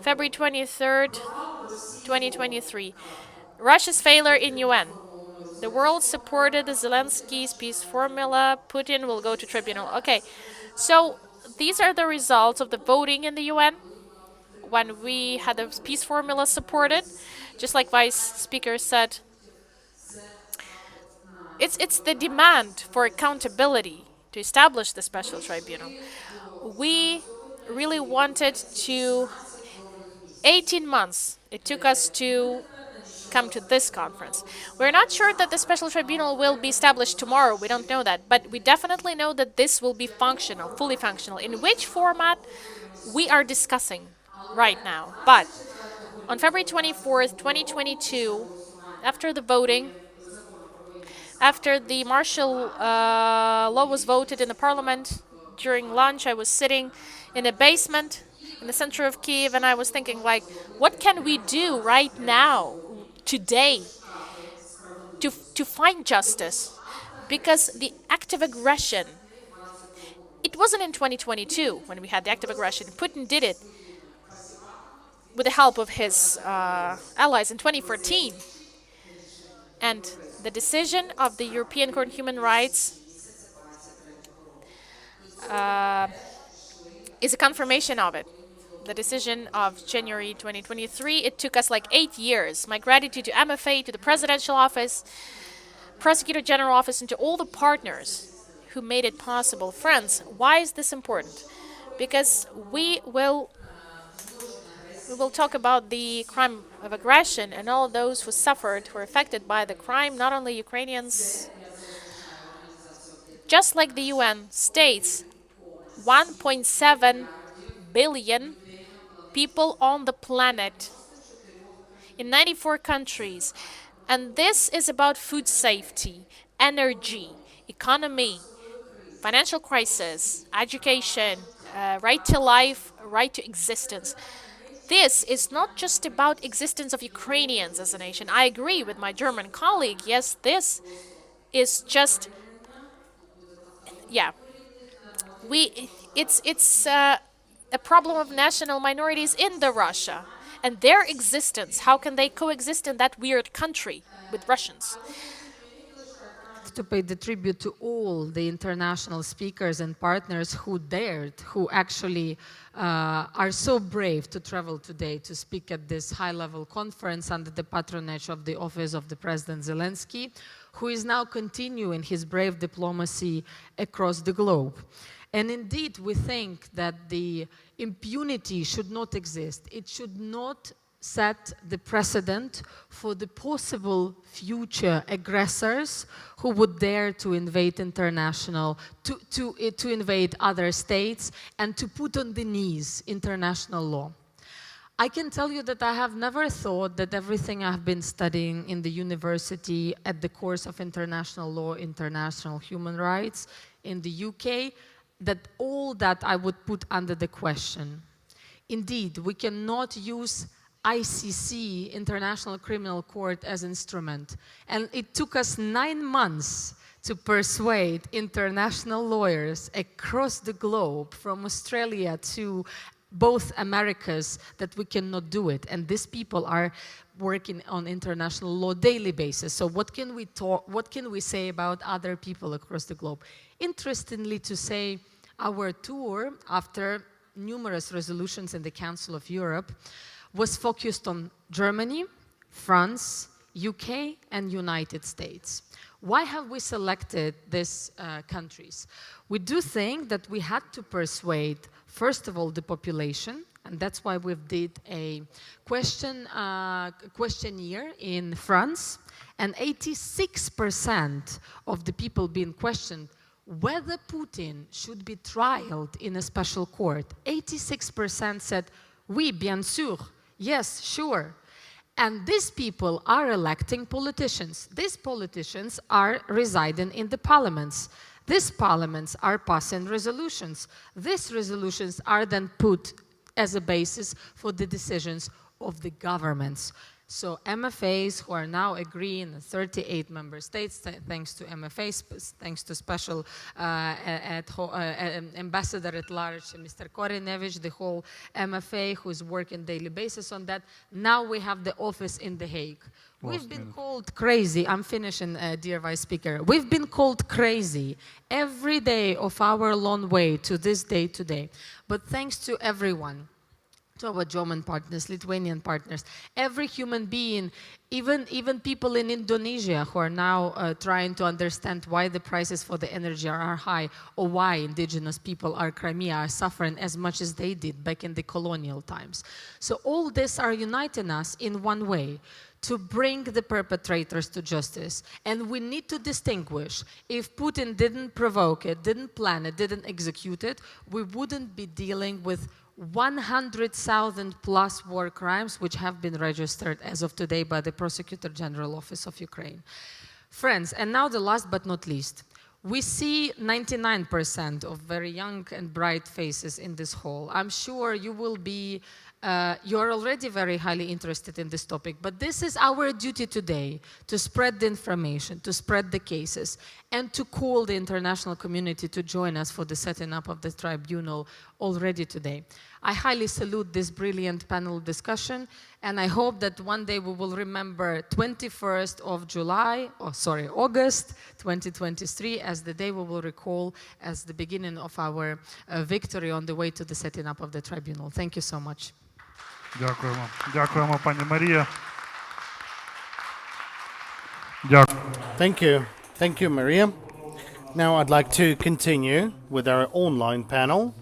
February 23rd, 2023. Russia's failure in UN. The world supported Zelensky's peace formula. Putin will go to tribunal. Okay, so these are the results of the voting in the UN when we had the peace formula supported. Just like Vice Speaker said, it's the demand for accountability to establish the special tribunal. we really wanted to 18 months it took us to come to this conference. We're not sure that the special tribunal will be established tomorrow. We don't know that, but we definitely know that this will be functional, fully functional. In which format we are discussing right now. But on February 24th, 2022, after the voting, after the martial law was voted in the parliament, during lunch I was sitting in a basement in the center of Kiev, and I was thinking, like, what can we do right now, today, to find justice? Because the active aggression, it wasn't in 2022 when we had the active aggression. Putin did it with the help of his allies in 2014. And the decision of the European Court of Human Rights is a confirmation of it. The decision of January 2023, it took us like 8 years. My gratitude to MFA, to the Presidential Office, Prosecutor General Office, and to all the partners who made it possible. Friends, why is this important? Because we will talk about the crime of aggression and all those who suffered, who were affected by the crime, not only Ukrainians. Just like the UN states, 1.7 billion people on the planet in 94 countries. And this is about food safety, energy, economy, financial crisis, education, right to life, right to existence. This is not just about existence of Ukrainians as a nation. I agree with my German colleague. Yes, this is just, yeah, it's a problem of national minorities in the Russia and their existence. How can they coexist in that weird country with Russians? To pay the tribute to all the international speakers and partners who dared, who actually are so brave to travel today to speak at this high-level conference under the patronage of the Office of the President Zelensky, who is now continuing his brave diplomacy across the globe. And indeed, we think that the impunity should not exist. It should not set the precedent for the possible future aggressors who would dare to invade to invade other states and to put on the knees international law. I can tell you that I have never thought that everything I've been studying in the university at the course of international law, international human rights in the UK, that all that I would put under the question. Indeed, we cannot use ICC, International Criminal Court, as instrument. And it took us 9 months to persuade international lawyers across the globe, from Australia to both Americas, that we cannot do it. And these people are working on international law daily basis. So what can we say about other people across the globe? Interestingly to say, our tour, after numerous resolutions in the Council of Europe, was focused on Germany, France, UK, and United States. Why have we selected these countries? We do think that we had to persuade, first of all, the population, and that's why we did a questionnaire in France, and 86% of the people being questioned whether Putin should be trialed in a special court. 86% said, oui, bien sûr, yes, sure. And these people are electing politicians. These politicians are residing in the parliaments. These parliaments are passing resolutions. These resolutions are then put as a basis for the decisions of the governments. So MFAs who are now agreeing in 38 member states, thanks to MFAs, thanks to special ambassador at large, Mr. Korniyenko, the whole MFA who is working daily basis on that. Now we have the office in The Hague. We've been called crazy. I'm finishing, dear Vice Speaker. We've been called crazy every day of our long way to this day today. But thanks to everyone, to our German partners, Lithuanian partners, every human being, even people in Indonesia who are now trying to understand why the prices for the energy are high, or why indigenous people are Crimea are suffering as much as they did back in the colonial times. So all this are uniting us in one way, to bring the perpetrators to justice. And we need to distinguish, if Putin didn't provoke it, didn't plan it, didn't execute it, we wouldn't be dealing with 100,000 plus war crimes which have been registered as of today by the Prosecutor General Office of Ukraine. Friends, and now the last but not least, we see 99% of very young and bright faces in this hall. I'm sure you will be you're already very highly interested in this topic, but this is our duty today, to spread the information, to spread the cases, and to call the international community to join us for the setting up of the tribunal already today. I highly salute this brilliant panel discussion, and I hope that one day we will remember 21st of August 2023 as the day we will recall as the beginning of our victory on the way to the setting up of the tribunal. Thank you so much. Дякуємо. Дякуємо, пані Марія. Thank you. Thank you, Maria. Now I'd like to continue with our online panel.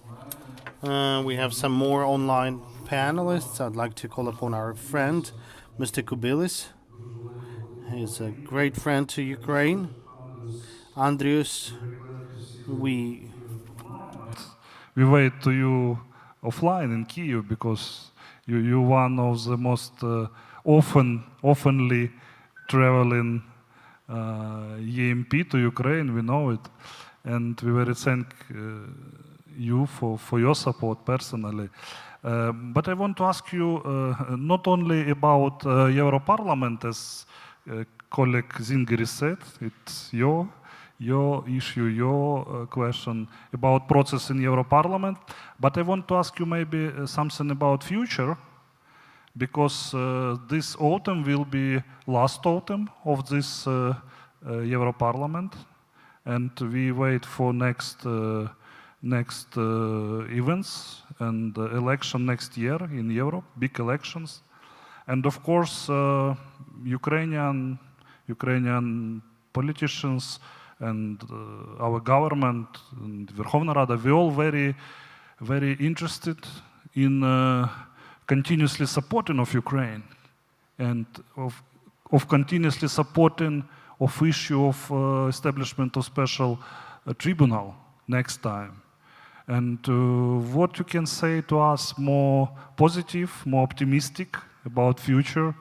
We have some more online panelists. I'd like to call upon our friend, Mr. Kubilis. He's a great friend to Ukraine. Andrius, we wait to you offline in Kyiv because you're one of the most oftenly traveling EMP to Ukraine, we know it. And we very thank you for your support personally. But I want to ask you not only about Europarlament, as colleague Zingeris said, it's your issue, your question about process in Europarlament, but I want to ask you maybe something about future, because this autumn will be last autumn of this Europarlament, and we wait for next events and election next year in Europe, big elections, and of course Ukrainian politicians and our government and Verkhovna Rada, we're all very, very interested in continuously supporting of Ukraine and of continuously supporting of issue of establishment of special tribunal next time. And what you can say to us more positive, more optimistic about future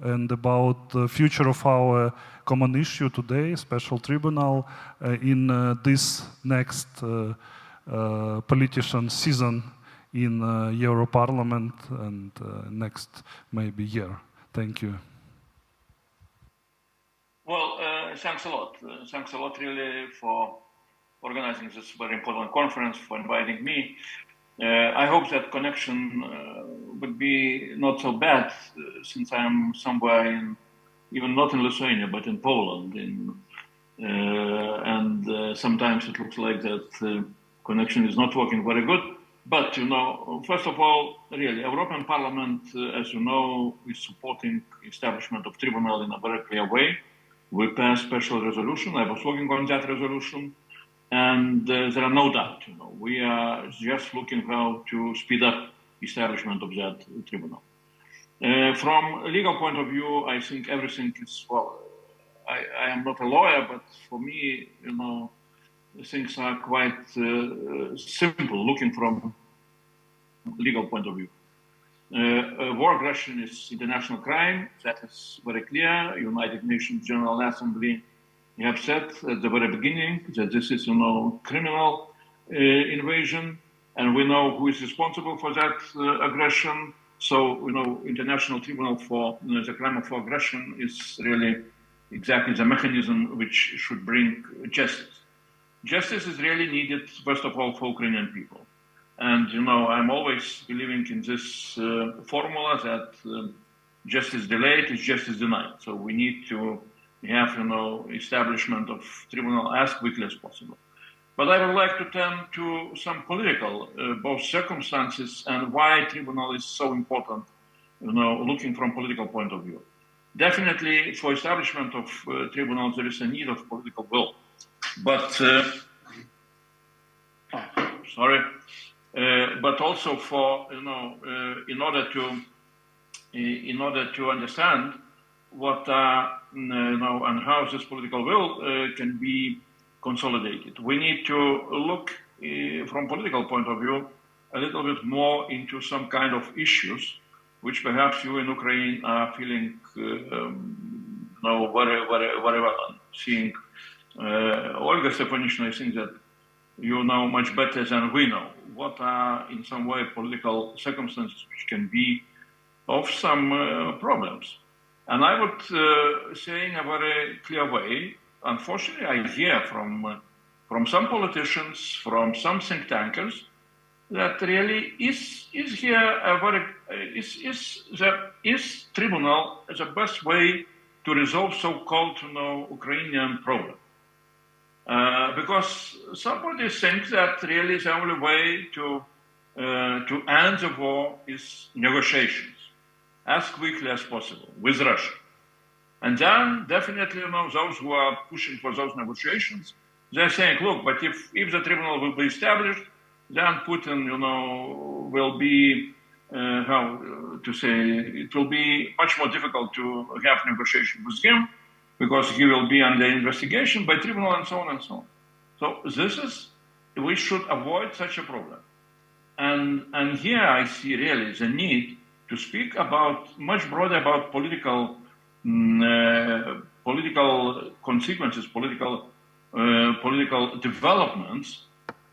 and about the future of our common issue today, special tribunal, in this next politician season in Europarlament and next maybe year. Thank you. Well, thanks a lot. Thanks a lot really for organizing this very important conference, for inviting me. I hope that connection would be not so bad since I'm somewhere in, even not in Lithuania, but in Poland. And sometimes it looks like that connection is not working very good. But, you know, first of all, really, European Parliament, as you know, is supporting establishment of tribunal in a very clear way. We passed special resolution. I was working on that resolution. And there are no doubt, you know, we are just looking how to speed up establishment of that tribunal. From a legal point of view, I think everything is, well, I am not a lawyer, but for me, you know, things are quite simple looking from legal point of view. War aggression is international crime, that is very clear. United Nations General Assembly have said at the very beginning that this is, you know, criminal invasion, and we know who is responsible for that aggression. So, you know, International Tribunal for the crime of aggression is really exactly the mechanism which should bring justice. Justice is really needed, first of all, for Ukrainian people. And, you know, I'm always believing in this formula that justice delayed is justice denied. So we need to have, you know, establishment of tribunal as quickly as possible. But I would like to turn to some political, both circumstances and why Tribunal is so important, looking from political point of view. Definitely, for establishment of Tribunal, there is a need of political will. But, but also for, in order to understand what, and how this political will can be consolidated. We need to look from political point of view a little bit more into some kind of issues which perhaps you in Ukraine are feeling very well. Seeing Olha Stefanishyna, I think that you know much better than we know what are in some way political circumstances which can be of some problems. And I would say in a very clear way, unfortunately, I hear from some politicians, from some think tankers, that really is here a very is Tribunal the best way to resolve so-called Ukrainian problem, because somebody thinks that really the only way to end the war is negotiations as quickly as possible with Russia. And then definitely, those who are pushing for those negotiations, they're saying, look, but if the Tribunal will be established, then Putin, will be, it will be much more difficult to have negotiation with him because he will be under investigation by Tribunal and so on and so on. So we should avoid such a problem. And here I see really the need to speak about much broader about political consequences, political developments.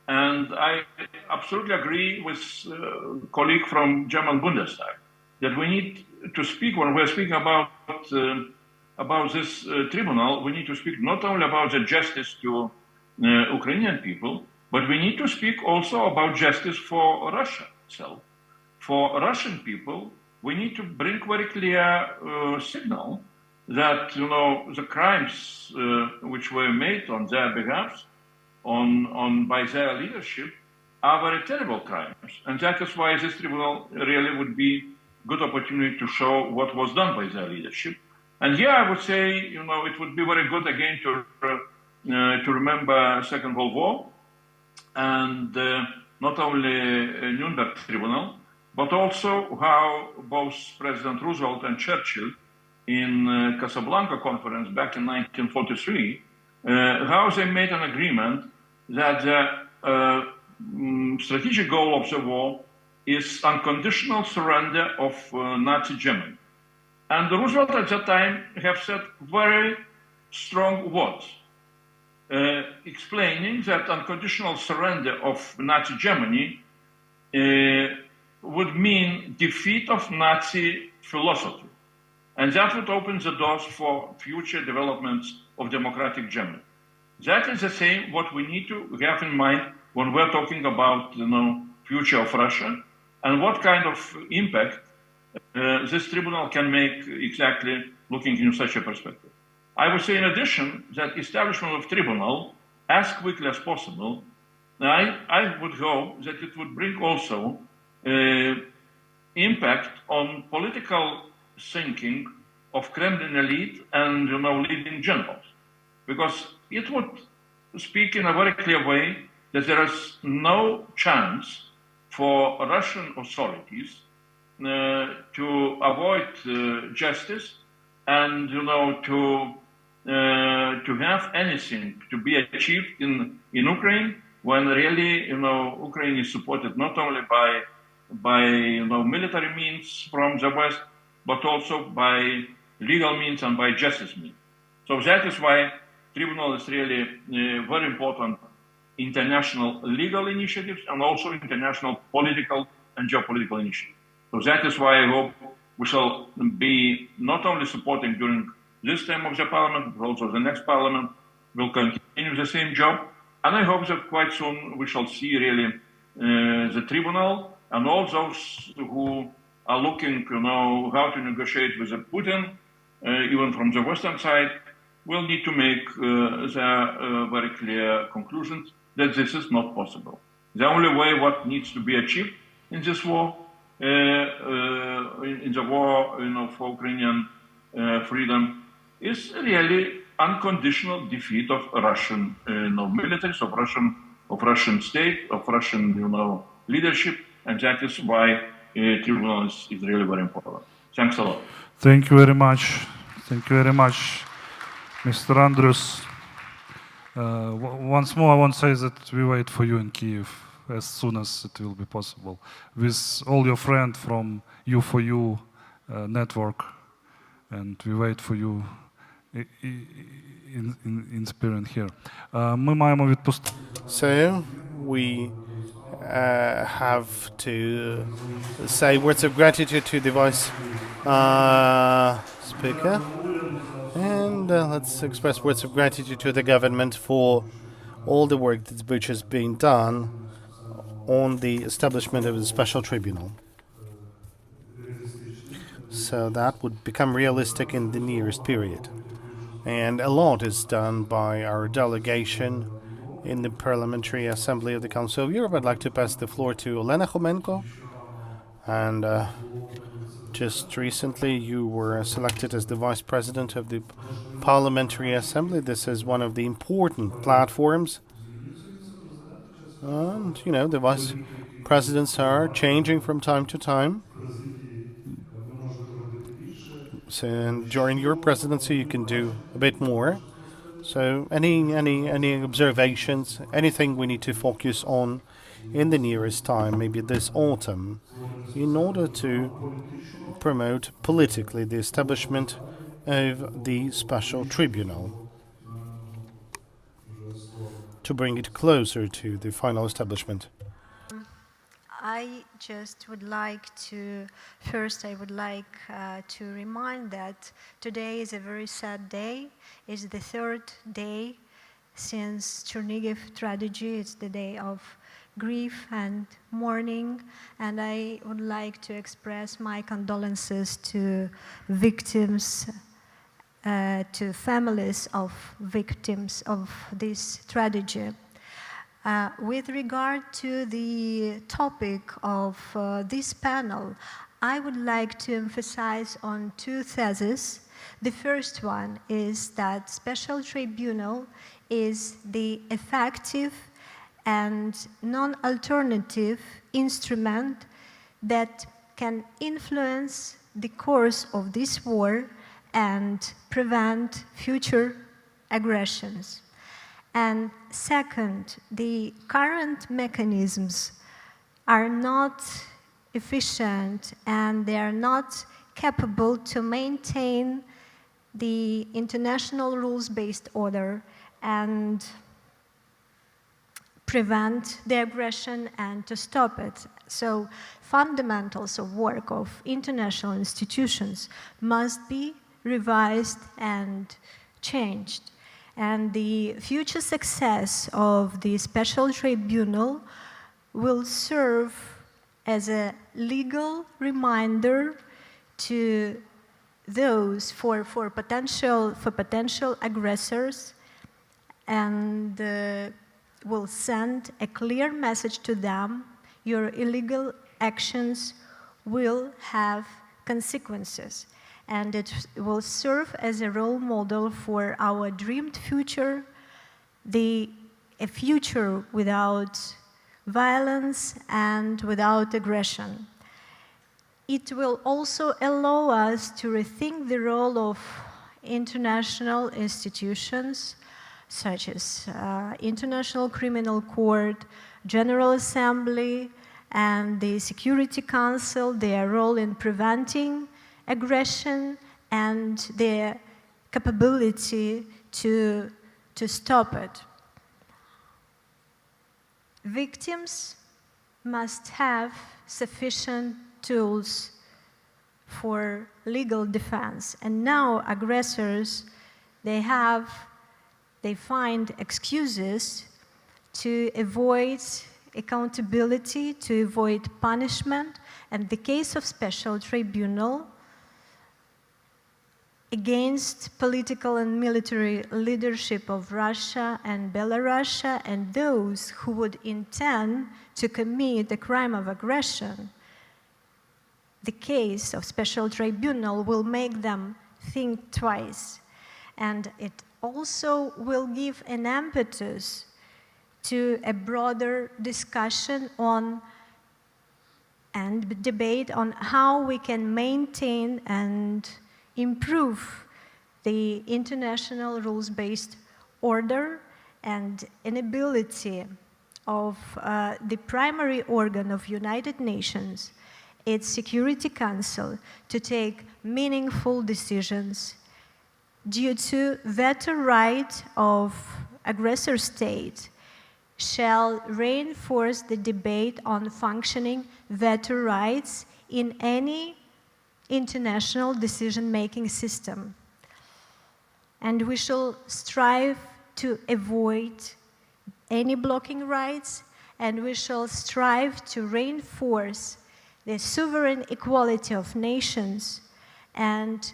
And I absolutely agree with a colleague from German Bundestag that we need to speak, when we're speaking about this tribunal, we need to speak not only about the justice to Ukrainian people, but we need to speak also about justice for Russia itself. For Russian people, we need to bring very clear signal that the crimes which were made on their behalf, by their leadership, are very terrible crimes, and that is why this tribunal really would be good opportunity to show what was done by their leadership. And here I would say, it would be very good again to remember Second World War, and not only Nuremberg Tribunal, but also how both President Roosevelt and Churchill in Casablanca Conference back in 1943, how they made an agreement that the strategic goal of the war is unconditional surrender of Nazi Germany. And Roosevelt at that time have said very strong words, explaining that unconditional surrender of Nazi Germany would mean defeat of Nazi philosophy. And that would open the doors for future developments of democratic Germany. That is the same what we need to have in mind when we're talking about future of Russia and what kind of impact this tribunal can make exactly looking in such a perspective. I would say in addition that establishment of tribunal as quickly as possible, I would hope that it would bring also impact on political thinking of Kremlin elite and leading generals, because it would speak in a very clear way that there is no chance for Russian authorities to avoid justice and to have anything to be achieved in Ukraine when really Ukraine is supported not only by military means from the West, but also by legal means and by justice means. So that is why Tribunal is really very important international legal initiatives and also international political and geopolitical initiatives. So that is why I hope we shall be not only supporting during this term of the parliament, but also the next parliament will continue the same job. And I hope that quite soon we shall see really the tribunal and all those who are looking, how to negotiate with Putin, even from the Western side, will need to make their very clear conclusions that this is not possible. The only way what needs to be achieved in this war, in the war for Ukrainian freedom, is really unconditional defeat of Russian militaries, of Russian state, of Russian leadership, and that is why Tribunal is really very important. Thanks a lot. Thank you very much. Thank you very much, Mr. Andrus. Once more, I want to say that we wait for you in Kiev as soon as it will be possible, with all your friends from U4U network, and we wait for you in spirit here. Ми маємо відпустити. So we have to say words of gratitude to the Vice Speaker, and let's express words of gratitude to the government for all the work which has been done on the establishment of the special tribunal. So that would become realistic in the nearest period. And a lot is done by our delegation in the Parliamentary Assembly of the Council of Europe. I'd like to pass the floor to Olena Khomenko. And just recently you were selected as the Vice President of the Parliamentary Assembly. This is one of the important platforms. And, the Vice Presidents are changing from time to time. So during your presidency you can do a bit more. So any observations, anything we need to focus on in the nearest time, maybe this autumn, in order to promote politically the establishment of the special tribunal, to bring it closer to the final establishment? I just would like to, first I would like to remind that today is a very sad day. It's the third day since Chernihiv tragedy. It's the day of grief and mourning, and I would like to express my condolences to victims, to families of victims of this tragedy. With regard to the topic of this panel, I would like to emphasize on two theses. The first one is that special tribunal is the effective and non-alternative instrument that can influence the course of this war and prevent future aggressions. And second, the current mechanisms are not efficient and they are not capable to maintain the international rules-based order and prevent the aggression and to stop it. So fundamentals of work of international institutions must be revised and changed. And the future success of the special tribunal will serve as a legal reminder to those for potential aggressors, and will send a clear message to them: your illegal actions will have consequences. And it will serve as a role model for our dreamed future, a future without violence and without aggression. It will also allow us to rethink the role of international institutions, such as International Criminal Court, General Assembly, and the Security Council, their role in preventing aggression and their capability to stop it. Victims must have sufficient tools for legal defense, and now aggressors, they find excuses to avoid accountability, to avoid punishment, and the case of special tribunal against political and military leadership of Russia and Belarus, and those who would intend to commit a crime of aggression, the case of special tribunal will make them think twice. And it also will give an impetus to a broader discussion on and debate on how we can maintain and improve the international rules-based order and inability of the primary organ of United Nations, its Security Council, to take meaningful decisions due to veto right of aggressor state shall reinforce the debate on functioning veto rights in any international decision-making system. And we shall strive to avoid any blocking rights, and we shall strive to reinforce the sovereign equality of nations and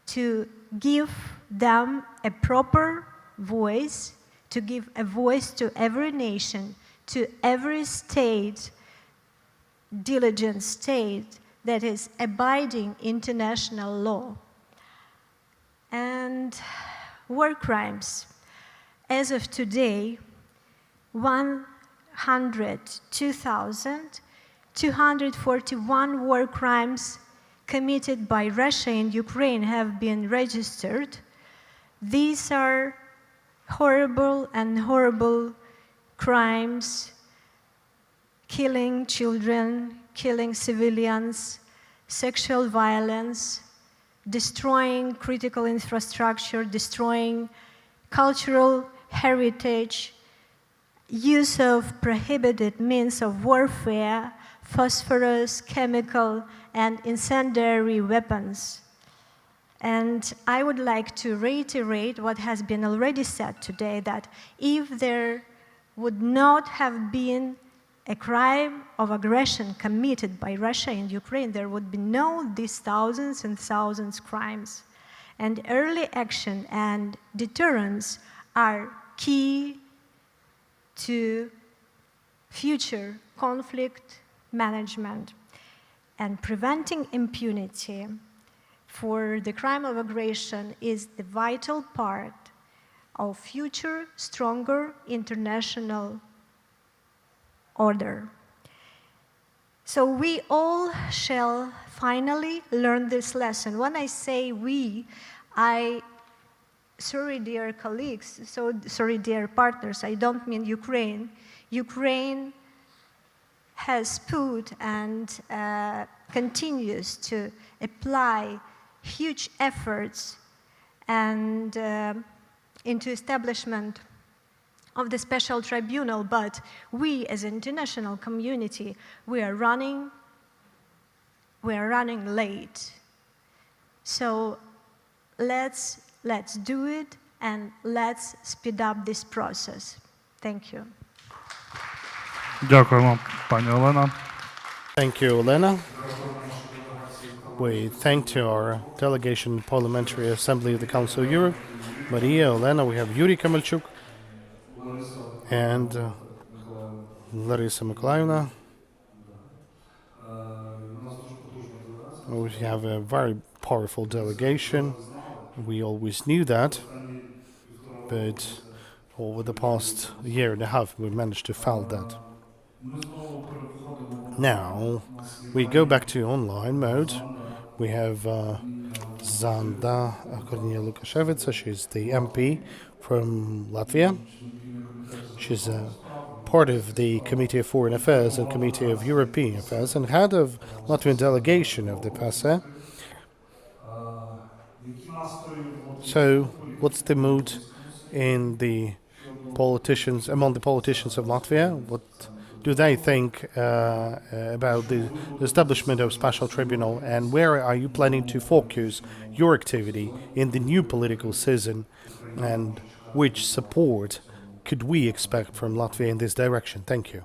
to give them a proper voice, to give a voice to every nation, to every state, diligent state that is abiding international law. And war crimes. As of today, 102,241 war crimes committed by Russia and Ukraine have been registered. These are horrible crimes, killing children, killing civilians, sexual violence, destroying critical infrastructure, destroying cultural heritage, use of prohibited means of warfare, phosphorus, chemical, and incendiary weapons. And I would like to reiterate what has been already said today, that if there would not have been a crime of aggression committed by Russia and Ukraine, there would be no these thousands and thousands crimes. And early action and deterrence are key to future conflict management. And preventing impunity for the crime of aggression is the vital part of future, stronger international order. So we all shall finally learn this lesson. When I say we, sorry dear colleagues, sorry dear partners, I don't mean Ukraine. Ukraine has put and continues to apply huge efforts and into establishment of the special tribunal, but we as an international community, we are running late. So let's do it and let's speed up this process. Thank you. Дякуємо, пані Олена. Thank you, Olena. We thank to our delegation Parliamentary Assembly of the Council of Europe, Maria, Olena. We have Yuri Kamalchuk and Larisa Mikolaevna. We have a very powerful delegation. We always knew that, but over the past year and a half, we managed to foul that. Now, we go back to online mode. We have Zanda Korniyenko. She's the MP from Latvia. She's part of the Committee of Foreign Affairs and Committee of European Affairs and head of Latvian delegation of the PASE. So, what's the mood in the politicians, among the politicians of Latvia? What do they think about the establishment of special tribunal, and where are you planning to focus your activity in the new political season, and which support could we expect from Latvia in this direction? Thank you.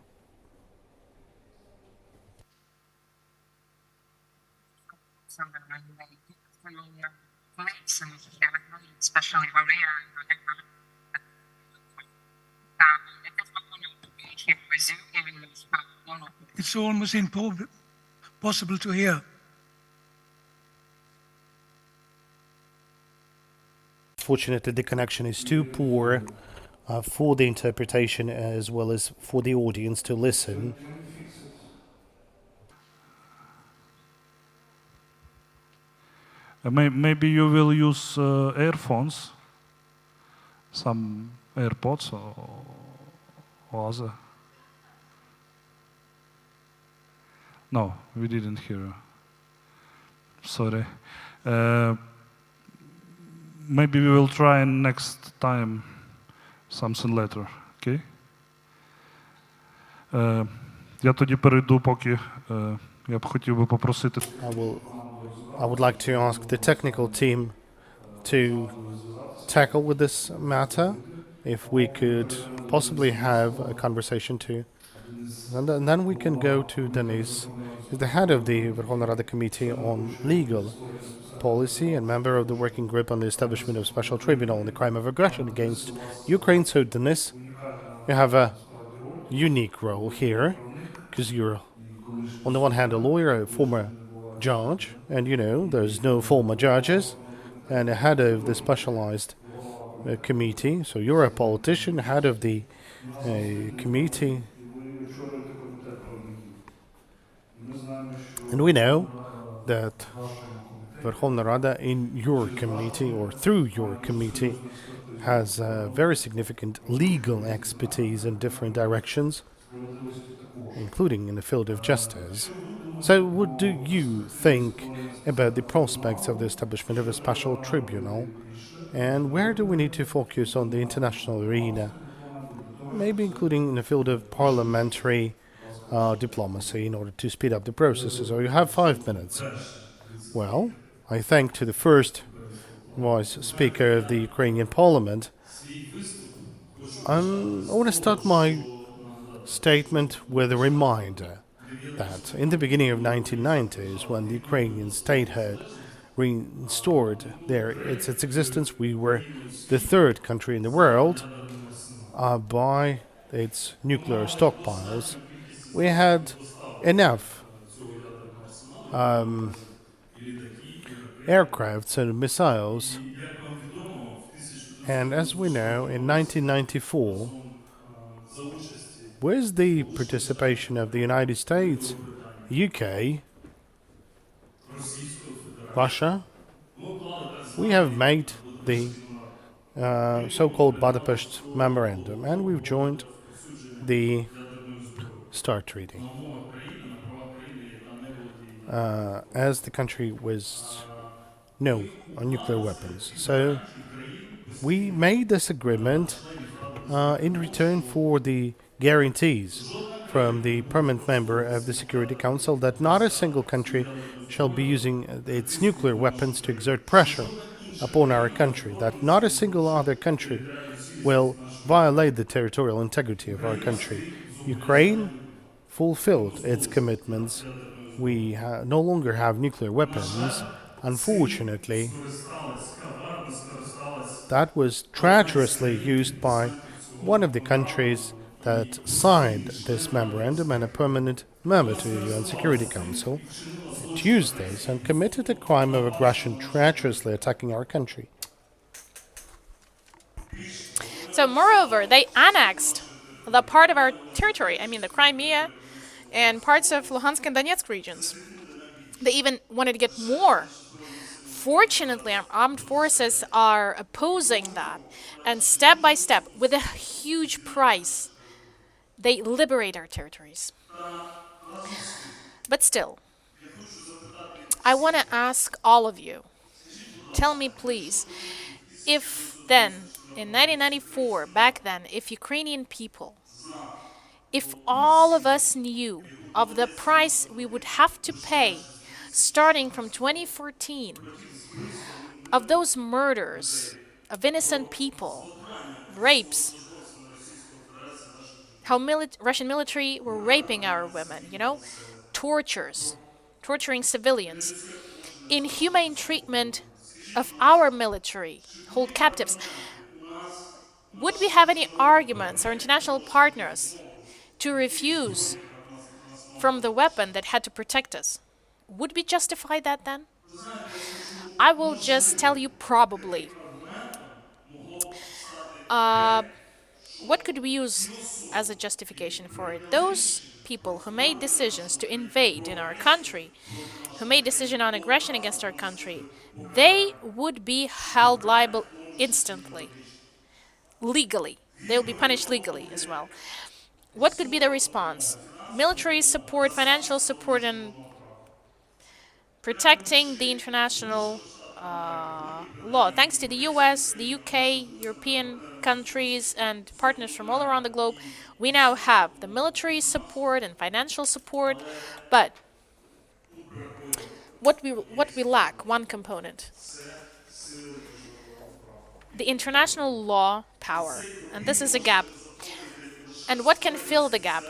It's almost impossible to hear. Fortunately, the connection is too poor for the interpretation as well as for the audience to listen. Maybe you will use earphones, some AirPods or other. No, we didn't hear. Sorry. Maybe we will try next time something later, okay? Я тоді перейду, поки я б хотів би попросити. I would like to ask the technical team to tackle with this matter, if we could possibly have a conversation too. And then we can go to Denis, who's the head of the Verkhovna Rada Committee on Legal Policy and member of the working group on the establishment of special tribunal on the crime of aggression against Ukraine. So Denis, you have a unique role here, because you're on the one hand a lawyer, a former judge, and you know there's no former judges, and a head of the specialized committee. So you're a politician, head of the committee, and we know that Verkhovna Rada in your committee or through your committee has very significant legal expertise in different directions, including in the field of justice. So what do you think about the prospects of the establishment of a special tribunal, and where do we need to focus on the international arena, maybe including in the field of parliamentary diplomacy, in order to speed up the processes? So you have 5 minutes. Well, I thank to the first Vice Speaker of the Ukrainian Parliament. I want to start my statement with a reminder that in the beginning of 1990s, when the Ukrainian state had restored its existence, we were the third country in the world by its nuclear stockpiles. We had enough aircrafts and missiles, and as we know, in 1994, with the participation of the United States, UK, Russia, we have made the so-called Budapest Memorandum, and we've joined the START Treaty. As the country with no nuclear weapons. So we made this agreement in return for the guarantees from the permanent member of the Security Council that not a single country shall be using its nuclear weapons to exert pressure upon our country, that not a single other country will violate the territorial integrity of our country. Ukraine fulfilled its commitments. We no longer have nuclear weapons. Unfortunately, that was treacherously used by one of the countries that signed this memorandum and a permanent member to the UN Security Council. It used this and committed a crime of aggression, treacherously attacking our country. So moreover, they annexed the part of our territory, I mean the Crimea and parts of Luhansk and Donetsk regions. They even wanted to get more. Fortunately, our armed forces are opposing that, and step by step, with a huge price, they liberate our territories. But still, I want to ask all of you, tell me please, if then, in 1994, back then, if Ukrainian people, if all of us knew of the price we would have to pay starting from 2014, of those murders of innocent people, rapes, how Russian military were raping our women, tortures, torturing civilians, inhumane treatment of our military hold captives, would we have any arguments or international partners to refuse from the weapon that had to protect us? Would we justify that then? I will just tell you probably. What could we use as a justification for it? Those people who made decisions to invade in our country, who made decision on aggression against our country, they would be held liable instantly, legally. They will be punished legally as well. What could be the response? Military support, financial support, and protecting the international law. Thanks to the US, the UK, European countries, and partners from all around the globe, we now have the military support and financial support, but what we lack, one component, the international law power, and this is a gap. And what can fill the gap?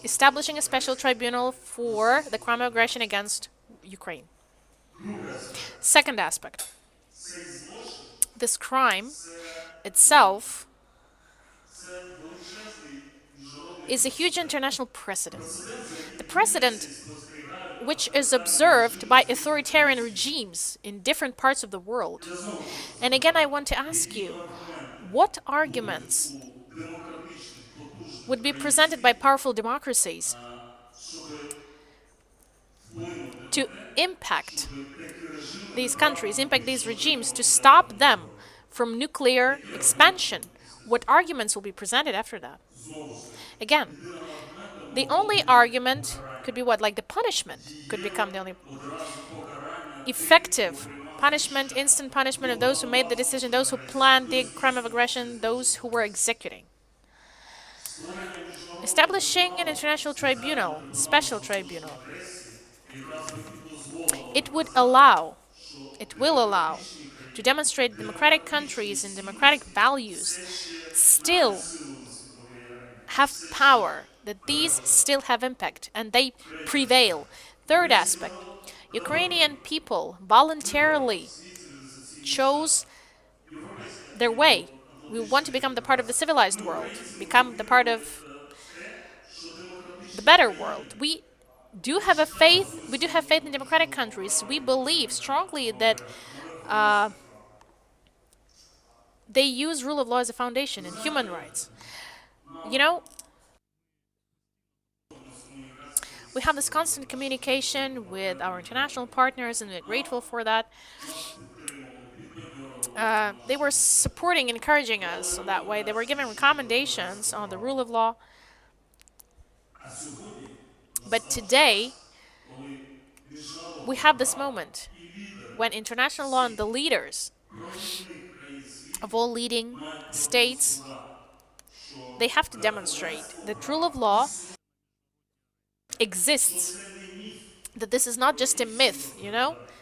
Establishing a special tribunal for the crime of aggression against Ukraine. Second aspect, this crime itself is a huge international precedent. The precedent which is observed by authoritarian regimes in different parts of the world. And again, I want to ask you, what arguments would be presented by powerful democracies to impact these countries, impact these regimes, to stop them from nuclear expansion? What arguments will be presented after that? Again, the only argument could be what? Like the punishment could become the only effective punishment, instant punishment of those who made the decision, those who planned the crime of aggression, those who were executing. Establishing an international tribunal, special tribunal, it will allow to demonstrate democratic countries and democratic values still have power, that these still have impact, and they prevail. Third aspect, Ukrainian people voluntarily chose their way. We want to become the part of the civilized world, become the part of the better world. We do have faith in democratic countries. We believe strongly that they use rule of law as a foundation and human rights. You know, we have this constant communication with our international partners, and we're grateful for that. They were supporting, encouraging us so that way. They were giving recommendations on the rule of law. But today, we have this moment when international law and the leaders of all leading states, they have to demonstrate that rule of law exists, that this is not just a myth,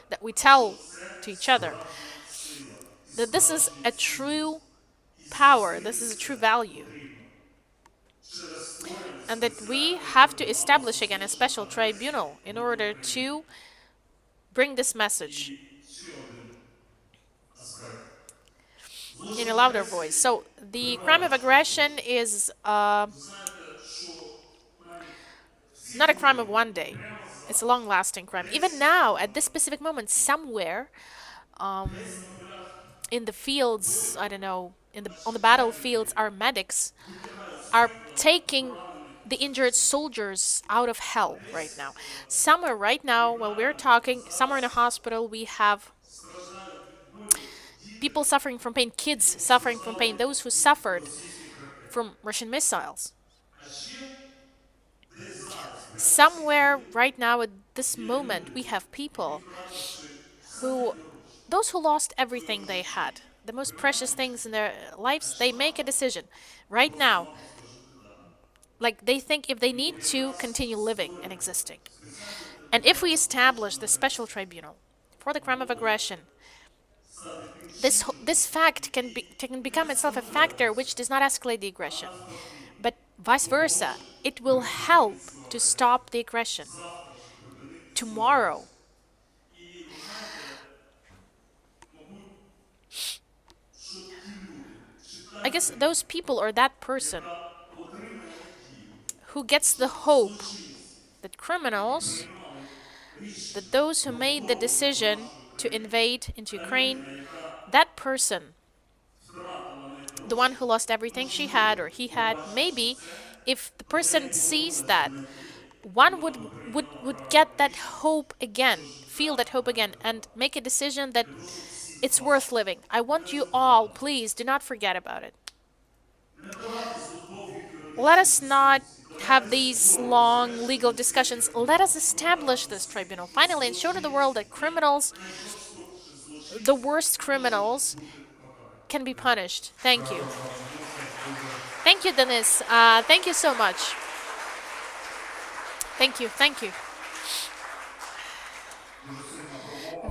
that we tell to each other, that this is a true power, this is a true value, and that we have to establish again a special tribunal in order to bring this message in a louder voice. So the crime of aggression is not a crime of one day. It's a long-lasting crime. Even now, at this specific moment, somewhere in the fields, I don't know, on the battlefields, our medics are taking the injured soldiers out of hell right now. Somewhere right now, while we're talking, somewhere in a hospital, we have people suffering from pain, kids suffering from pain, those who suffered from Russian missiles. Somewhere right now at this moment, we have people those who lost everything they had, the most precious things in their lives, they make a decision right now. Like, they think if they need to continue living and existing. And if we establish the special tribunal for the crime of aggression, this fact can become itself a factor which does not escalate the aggression, but vice versa. It will help to stop the aggression. Tomorrow, I guess those people or that person who gets the hope that criminals, that those who made the decision to invade into Ukraine, that person, the one who lost everything she had or he had, maybe if the person sees that, one would get that hope again, feel that hope again, and make a decision that it's worth living. I want you all, please, do not forget about it. Let us not have these long legal discussions. Let us establish this tribunal finally and show to the world that criminals, the worst criminals, can be punished. Thank you. Thank you, Denis. Thank you so much. Thank you. Thank you.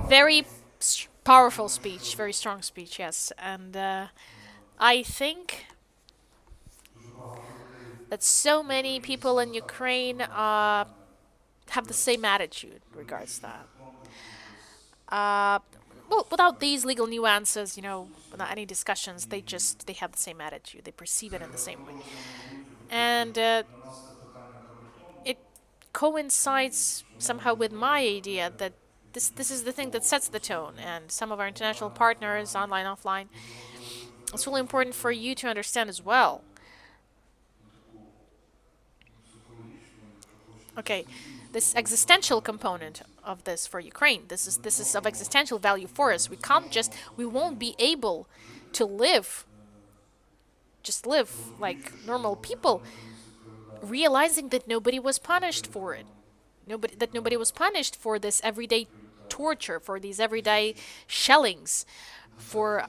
Very powerful speech, very strong speech, yes. And I think that so many people in Ukraine have the same attitude regards that. Well, without these legal nuances, without any discussions, they have the same attitude. They perceive it in the same way. And it coincides somehow with my idea that this is the thing that sets the tone. And some of our international partners, online, offline, it's really important for you to understand as well. Okay, this existential component of this for Ukraine, this is of existential value for us. We won't be able to live like normal people, realizing that nobody was punished for it. Nobody was punished for this everyday torture, for these everyday shellings, for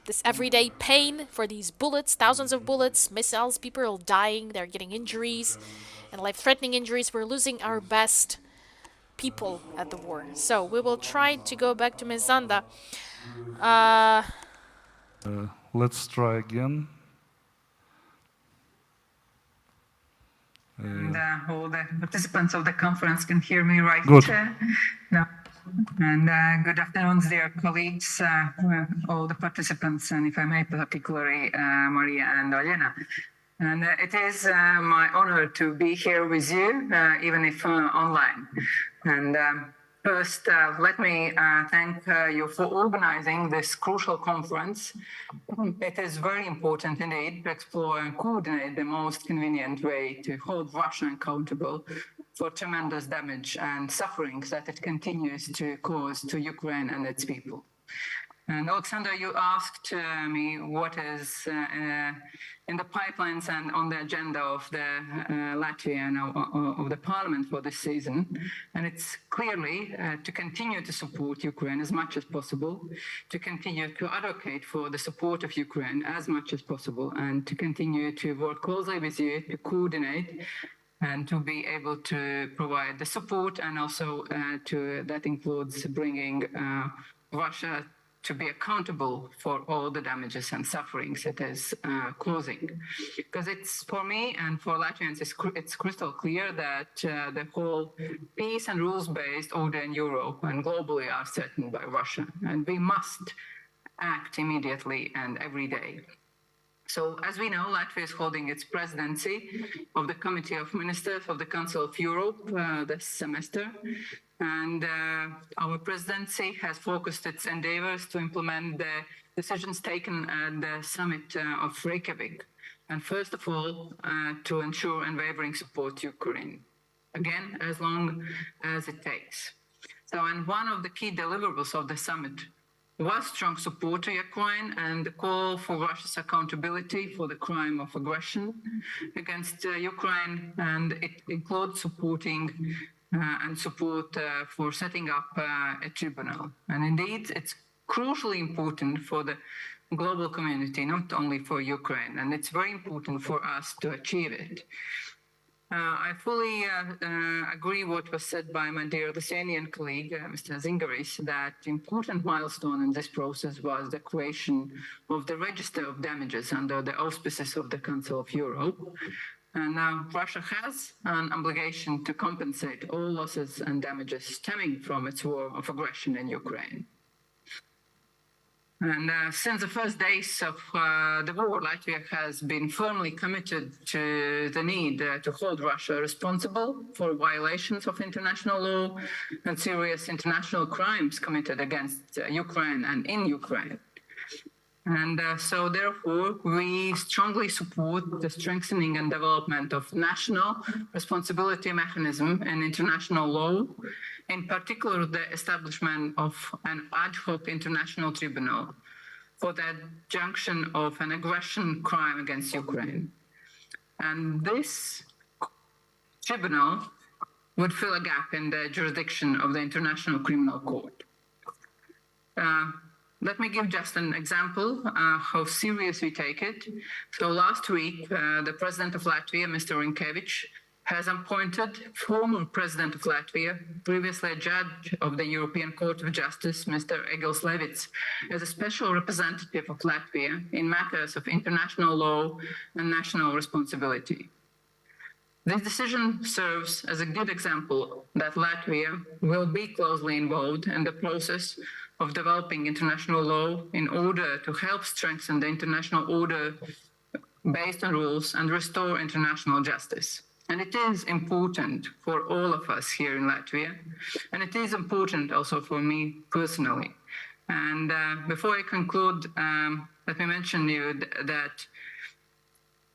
this everyday pain, for these bullets, thousands of bullets, missiles, people are dying, they're getting injuries, and life-threatening injuries. We're losing our best people at the war. So we will try to go back to Mezentseva. Let's try again. And all the participants of the conference can hear me right? Good. No. And good afternoon, dear colleagues, all the participants, and if I may, particularly Maria and Olena. And it is my honor to be here with you, even if online. And first, let me thank you for organizing this crucial conference. It is very important indeed to explore and coordinate the most convenient way to hold Russia accountable for tremendous damage and sufferings that it continues to cause to Ukraine and its people. And Oleksandr, you asked me what is in the pipelines and on the agenda of the Latvian of the parliament for this season. And it's clearly to continue to support Ukraine as much as possible, to continue to advocate for the support of Ukraine as much as possible, and to continue to work closely with you to coordinate and to be able to provide the support, and also that includes bringing Russia to be accountable for all the damages and sufferings it is causing. Because it's, for me and for Latvians, it's crystal clear that the whole peace and rules-based order in Europe and globally are threatened by Russia, and we must act immediately and every day. So, as we know, Latvia is holding its presidency of the Committee of Ministers of the Council of Europe this semester. And our presidency has focused its endeavors to implement the decisions taken at the summit of Reykjavik. And first of all, to ensure unwavering support to Ukraine. Again, as long as it takes. So, and one of the key deliverables of the summit was strong support to Ukraine and the call for Russia's accountability for the crime of aggression against Ukraine, and it includes supporting and support for setting up a tribunal. And indeed, it's crucially important for the global community, not only for Ukraine, and it's very important for us to achieve it. I fully agree what was said by my dear Lithuanian colleague, Mr. Zingeris, that important milestone in this process was the creation of the Register of Damages under the auspices of the Council of Europe. And now Russia has an obligation to compensate all losses and damages stemming from its war of aggression in Ukraine. And since the first days of the war, Latvia has been firmly committed to the need to hold Russia responsible for violations of international law and serious international crimes committed against Ukraine and in Ukraine. And so therefore, we strongly support the strengthening and development of national responsibility mechanism and international law, in particular the establishment of an ad hoc international tribunal for the adjunction of an aggression crime against Ukraine. And this tribunal would fill a gap in the jurisdiction of the International Criminal Court. Let me give just an example how serious we take it. So last week, the president of Latvia, Mr. Rinkevich, has appointed former president of Latvia, previously a judge of the European Court of Justice, Mr. Egils Levits, as a special representative of Latvia in matters of international law and national responsibility. This decision serves as a good example that Latvia will be closely involved in the process of developing international law in order to help strengthen the international order based on rules and restore international justice. And it is important for all of us here in Latvia, and it is important also for me personally. And before I conclude, let me mention you that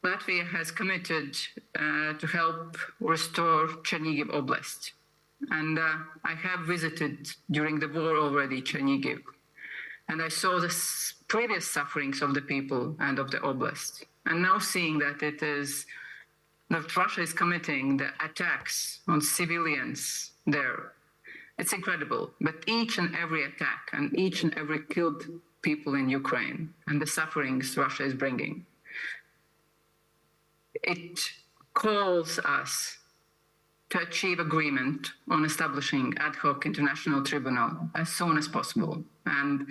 Latvia has committed to help restore Chernihiv Oblast. And I have visited during the war already Chernihiv. And I saw the previous sufferings of the people and of the oblast. And now seeing that that Russia is committing the attacks on civilians there, it's incredible. But each and every attack and each and every killed people in Ukraine and the sufferings Russia is bringing, it calls us to achieve agreement on establishing ad hoc international tribunal as soon as possible. And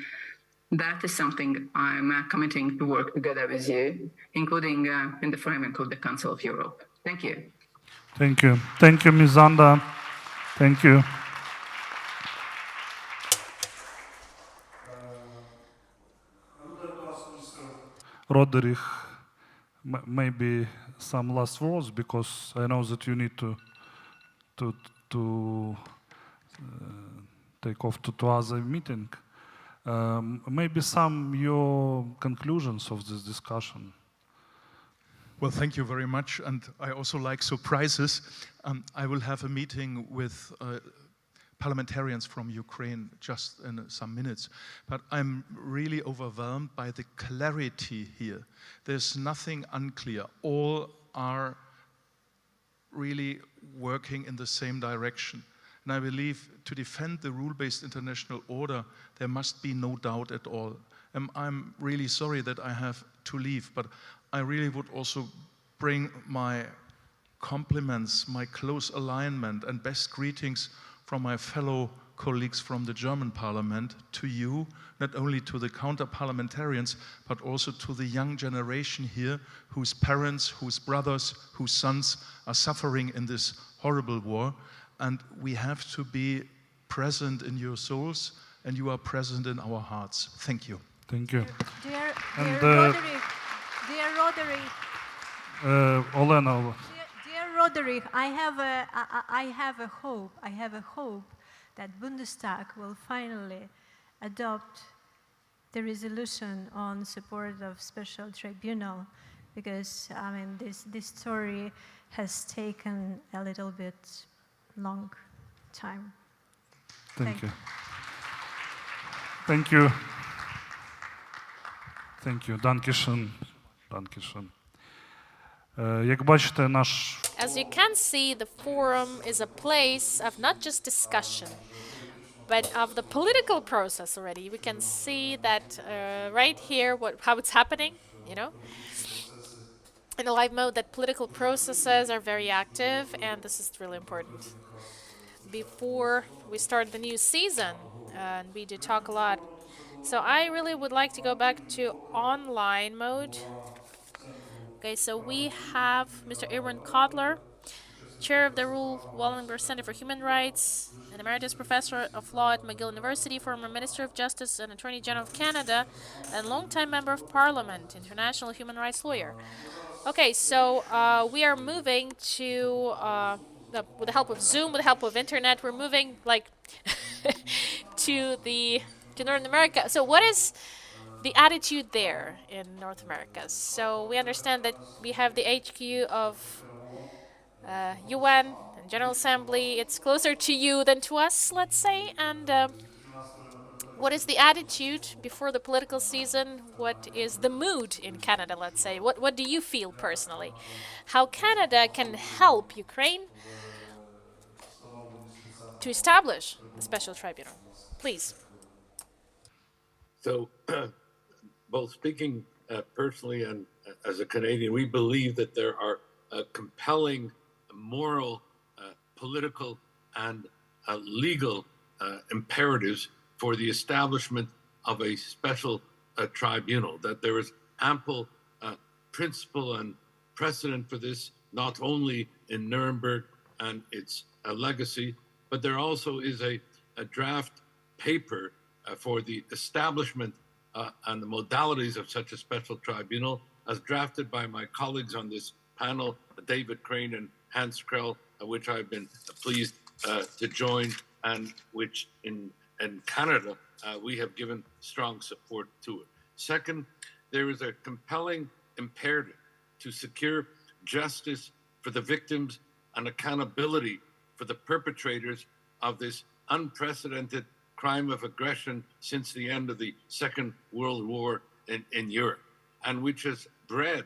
that is something I'm committing to work together with you, including in the framework of the Council of Europe. Thank you. Thank you. Thank you, Ms. Zanda. Thank you. I would like to ask Mr. Roderich maybe some last words, because I know that you need to take off to other meeting. Maybe some your conclusions of this discussion. Well, thank you very much, and I also like surprises. I will have a meeting with parliamentarians from Ukraine just in some minutes, but I'm really overwhelmed by the clarity here. There's nothing unclear. All are really working in the same direction. And I believe to defend the rule-based international order, there must be no doubt at all. I'm really sorry that I have to leave, but I really would also bring my compliments, my close alignment and best greetings from my fellow colleagues from the German parliament to you, not only to the counter-parliamentarians, but also to the young generation here whose parents, whose brothers, whose sons are suffering in this horrible war. And we have to be present in your souls, and you are present in our hearts. Thank you. Thank you. Dear Roderich, Olena. Dear Roderich, I have a hope that Bundestag will finally adopt the resolution on support of special tribunal, because I mean this story has taken a little bit long time. Thank you. Thank you. Thank you. Dankeschön. Dankeschön. Як бачите, наш As you can see, the forum is a place of not just discussion, but of the political process already. We can see that right here, how it's happening, you know, in a live mode, that political processes are very active, and this is really important. Before we start the new season, and we do talk a lot, so I really would like to go back to online mode. Okay, so we have Mr. Aaron Kotler, chair of the Rule Wallenberg Center for Human Rights, an emeritus professor of law at McGill University, former Minister of Justice and Attorney General of Canada, and longtime member of Parliament, international human rights lawyer. Okay, so we are moving to, with the help of Zoom, with the help of internet, we're moving like to North America. So what is the attitude there in North America? So we understand that we have the HQ of UN and General Assembly. It's closer to you than to us, let's say. And what is the attitude before the political season? What is the mood in Canada, let's say? What do you feel personally? How Canada can help Ukraine to establish the special tribunal? Please. So, both speaking personally and as a Canadian, we believe that there are compelling moral, political, and legal imperatives for the establishment of a special tribunal, that there is ample principle and precedent for this, not only in Nuremberg and its legacy, but there also is a draft paper for the establishment and the modalities of such a special tribunal, as drafted by my colleagues on this panel, David Crane and Hans Krell, which I've been pleased to join, and which in Canada we have given strong support to it. Second, there is a compelling imperative to secure justice for the victims and accountability for the perpetrators of this unprecedented crime of aggression since the end of the Second World War in Europe, and which has bred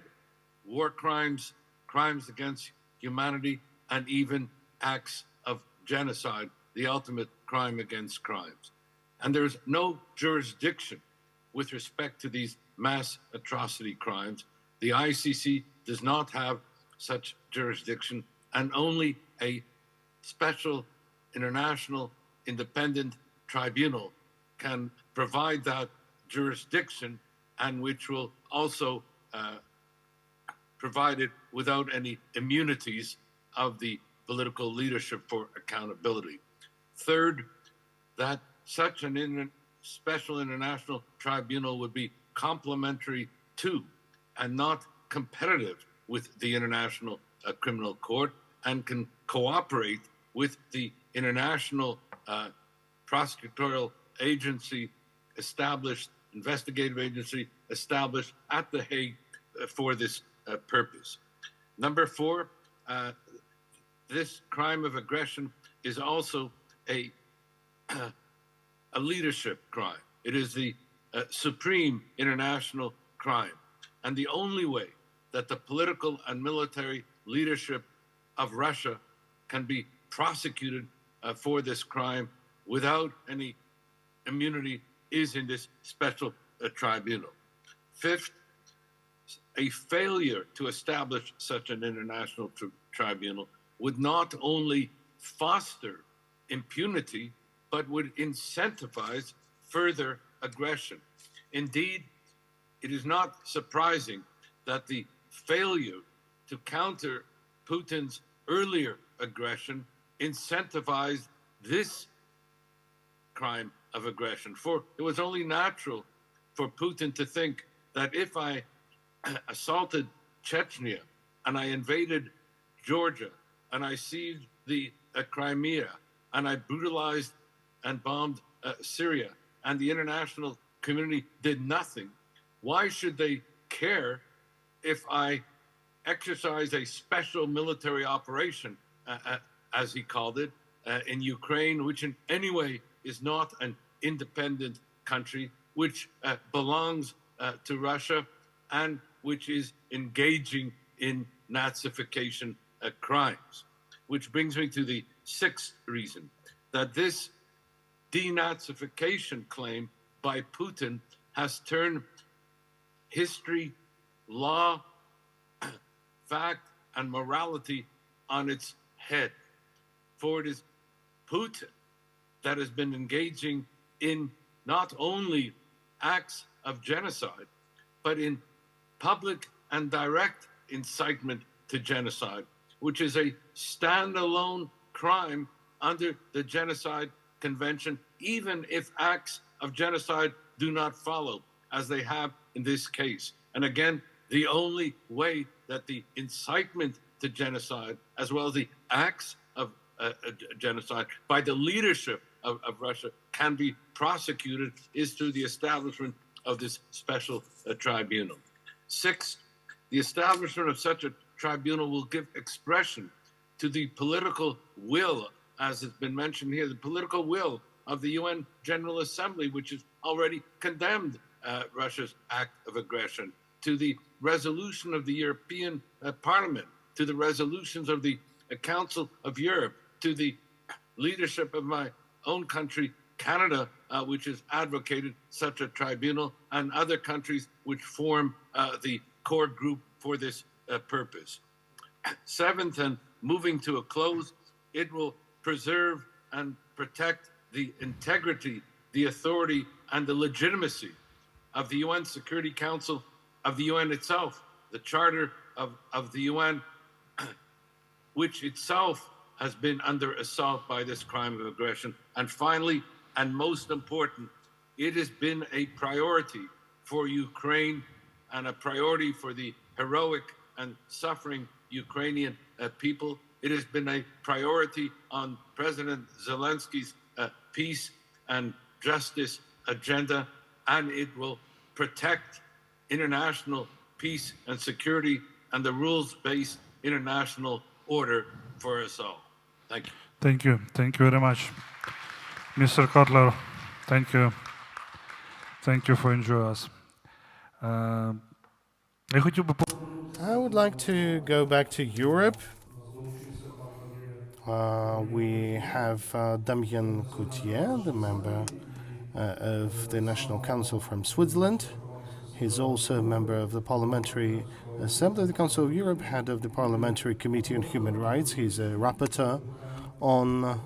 war crimes, crimes against humanity, and even acts of genocide, the ultimate crime against crimes. And there's no jurisdiction with respect to these mass atrocity crimes. The ICC does not have such jurisdiction, and only a special international independent tribunal can provide that jurisdiction, and which will also provide it without any immunities of the political leadership for accountability. Third, that such an special international tribunal would be complementary to and not competitive with the International Criminal Court, and can cooperate with the international prosecutorial agency established, investigative agency established at The Hague for this purpose. Number four, this crime of aggression is also a leadership crime. It is the supreme international crime. And the only way that the political and military leadership of Russia can be prosecuted for this crime without any immunity is in this special tribunal. Fifth, a failure to establish such an international tribunal would not only foster impunity, but would incentivize further aggression. Indeed, it is not surprising that the failure to counter Putin's earlier aggression incentivized this crime of aggression. For it was only natural for Putin to think that if I assaulted Chechnya and I invaded Georgia and I seized the Crimea and I brutalized and bombed Syria and the international community did nothing, why should they care if I exercise a special military operation, as he called it, in Ukraine, which in any way is not an independent country, which belongs to Russia and which is engaging in Nazification crimes. Which brings me to the sixth reason, that this denazification claim by Putin has turned history, law, fact, and morality on its head. For it is Putin that has been engaging in not only acts of genocide, but in public and direct incitement to genocide, which is a standalone crime under the Genocide Convention, even if acts of genocide do not follow, as they have in this case. And again, the only way that the incitement to genocide, as well as the acts of genocide by the leadership of Russia, can be prosecuted is through the establishment of this special tribunal. Sixth, the establishment of such a tribunal will give expression to the political will, as has been mentioned here, the political will of the UN General Assembly, which has already condemned Russia's act of aggression, to the resolution of the European Parliament, to the resolutions of the Council of Europe, to the leadership of my own country, Canada, which has advocated such a tribunal, and other countries which form the core group for this purpose. Seventh, and moving to a close, it will preserve and protect the integrity, the authority, and the legitimacy of the UN Security Council, of the UN itself, the Charter of the UN, which itself has been under assault by this crime of aggression. And finally, and most important, it has been a priority for Ukraine and a priority for the heroic and suffering Ukrainian people. It has been a priority on President Zelensky's peace and justice agenda, and it will protect international peace and security and the rules-based international order for us all. Thank you. Thank you. Thank you very much. Mr. Kotler, thank you. Thank you for joining us. I would like to go back to Europe. We have Damien Coutier, the member of the National Council from Switzerland. He's also a member of the Parliamentary Assembly of the Council of Europe, head of the Parliamentary Committee on Human Rights. He's a rapporteur on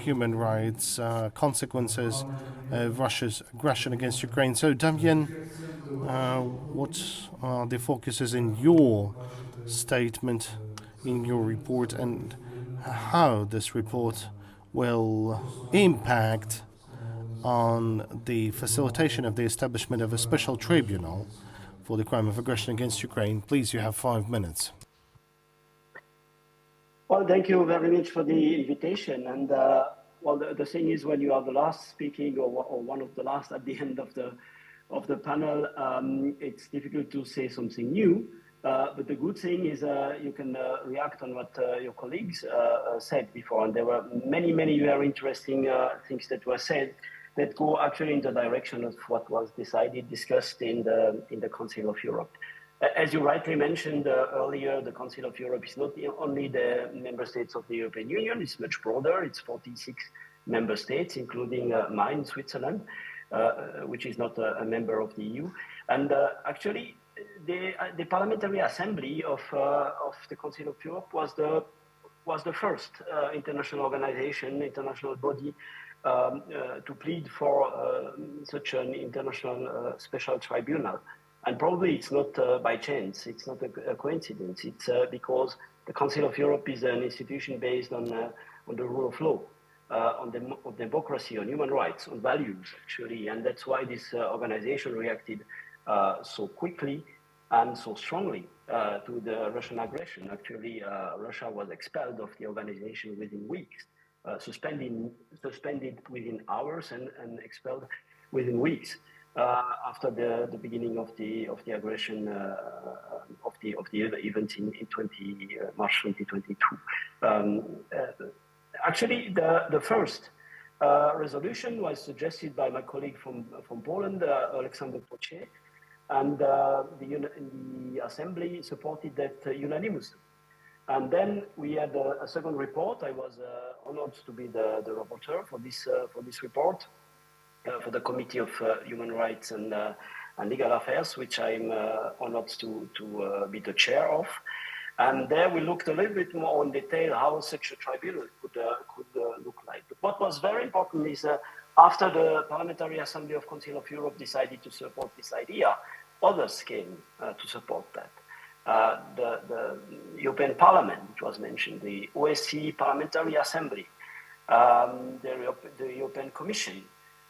human rights consequences of Russia's aggression against Ukraine. So, Damien, what are the focuses in your statement, in your report, and how this report will impact on the facilitation of the establishment of a special tribunal for the crime of aggression against Ukraine? Please, you have 5 minutes. Well, thank you very much for the invitation. And well, the thing is, when you are the last speaking or one of the last at the end of the panel, it's difficult to say something new. But the good thing is you can react on what your colleagues said before. And there were many, many very interesting things that were said that go actually in the direction of what was decided, discussed in the Council of Europe. As you rightly mentioned earlier, the Council of Europe is not only the member states of the European Union, it's much broader. It's 46 member states, including mine, Switzerland, which is not a member of the EU. And actually, the Parliamentary Assembly of the Council of Europe was the first international organization, international body to plead for such an international special tribunal. And probably it's not by chance, it's not a coincidence. It's because the Council of Europe is an institution based on the rule of law, on democracy, on human rights, on values, actually. And that's why this organization reacted so quickly and so strongly to the Russian aggression. Actually, Russia was expelled of the organization within weeks, suspended within hours and expelled within weeks. After the beginning of the aggression of the event in March 2022. Actually, the first resolution was suggested by my colleague from Poland, Oleksandr, and the Assembly supported that unanimously. And then we had a second report. I was honored to be the rapporteur for this report. For the Committee of Human Rights and Legal Affairs, which I'm honored to be the chair of. And there we looked a little bit more in detail how such a tribunal could look like. But what was very important is after the Parliamentary Assembly of Council of Europe decided to support this idea, others came to support that. the European Parliament, which was mentioned, the OSCE Parliamentary Assembly, the European Commission,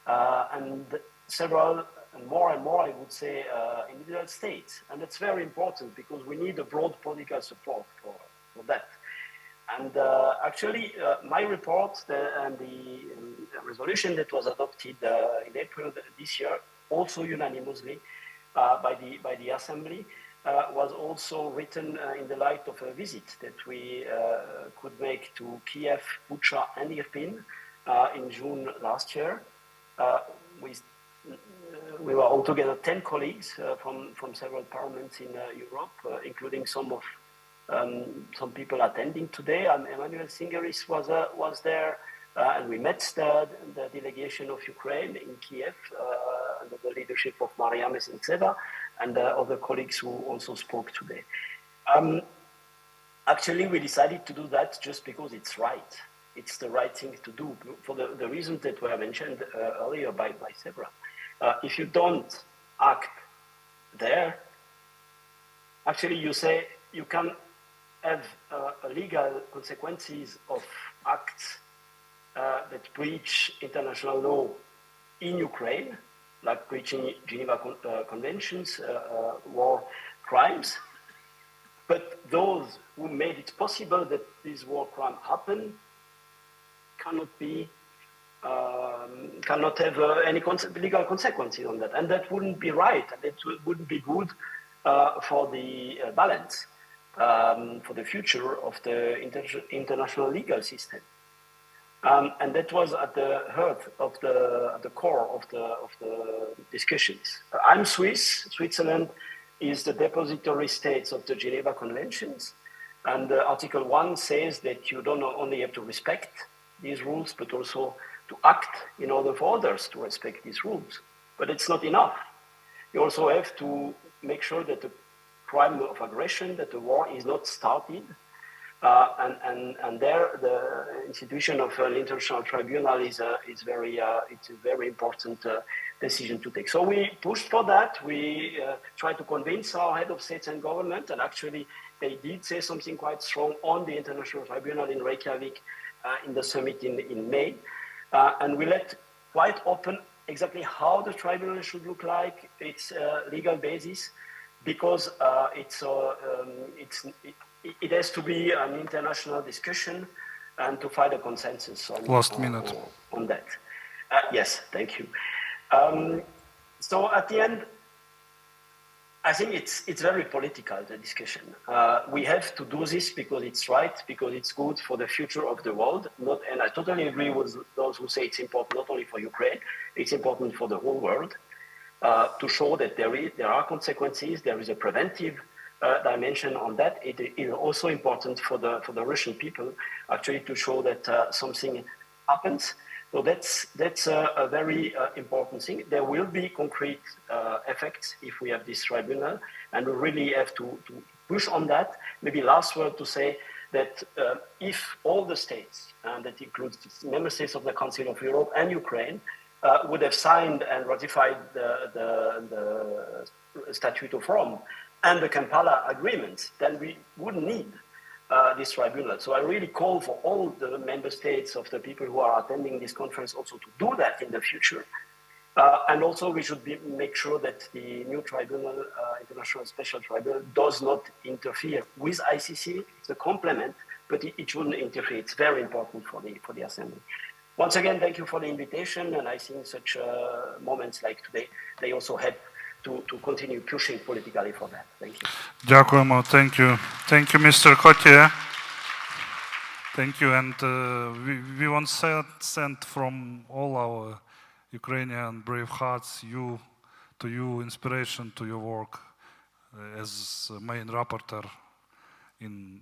and several, and more, I would say, individual states. And that's very important because we need a broad political support for that. And actually, my report and the resolution that was adopted in April this year, also unanimously by the Assembly, was also written in the light of a visit that we could make to Kiev, Bucha, and Irpin in June last year. We were altogether 10 colleagues from several parliaments in Europe, including some people attending today. Emanuelis Zingeris was there, and we met the delegation of Ukraine in Kiev under the leadership of Mezentseva and other colleagues who also spoke today. Actually, we decided to do that just because it's right. It's the right thing to do for the reasons that were mentioned earlier by several. If you don't act there, actually you say you can have legal consequences of acts that breach international law in Ukraine, like breaching Geneva Conventions, war crimes. But those who made it possible that this war crime happen cannot have any legal consequences on that. And that wouldn't be right, and it wouldn't be good for the balance, for the future of the international legal system. And that was at the heart of the core of the discussions. I'm Swiss. Switzerland is the depository state of the Geneva Conventions, and Article 1 says that you don't only have to respect these rules, but also to act in order for others to respect these rules. But it's not enough. You also have to make sure that the crime of aggression, that the war is not started. And there, the institution of an international tribunal is a very important decision to take. So we pushed for that. We tried to convince our head of states and government, and actually they did say something quite strong on the international tribunal in Reykjavik in the summit in May. And we let quite open exactly how the tribunal should look like, its legal basis, because it has to be an international discussion and to find a consensus on that. Yes, thank you. So at the end, I think it's very political, the discussion. We have to do this because it's right, because it's good for the future of the world. And I totally agree with those who say it's important not only for Ukraine, it's important for the whole world to show that there are consequences, there is a preventive dimension on that. It is also important for the Russian people actually to show that something happens. So that's a very important thing. There will be concrete effects if we have this tribunal, and we really have to push on that. Maybe last word to say that if all the states, and that includes member states of the Council of Europe and Ukraine, would have signed and ratified the Statute of Rome and the Kampala Agreement, then we wouldn't need this tribunal. So I really call for all the member states of the people who are attending this conference also to do that in the future. And also we should make sure that the new tribunal, International Special Tribunal, does not interfere with ICC. It's a complement, but it shouldn't interfere. It's very important for the Assembly. Once again, thank you for the invitation, and I think such moments like today, they also help to continue pushing politically for that. Thank you. Дякуємо. Thank you. Thank you, Mr. Kotia. Thank you. And we want to send from all our Ukrainian brave hearts to you inspiration to your work as main rapporteur in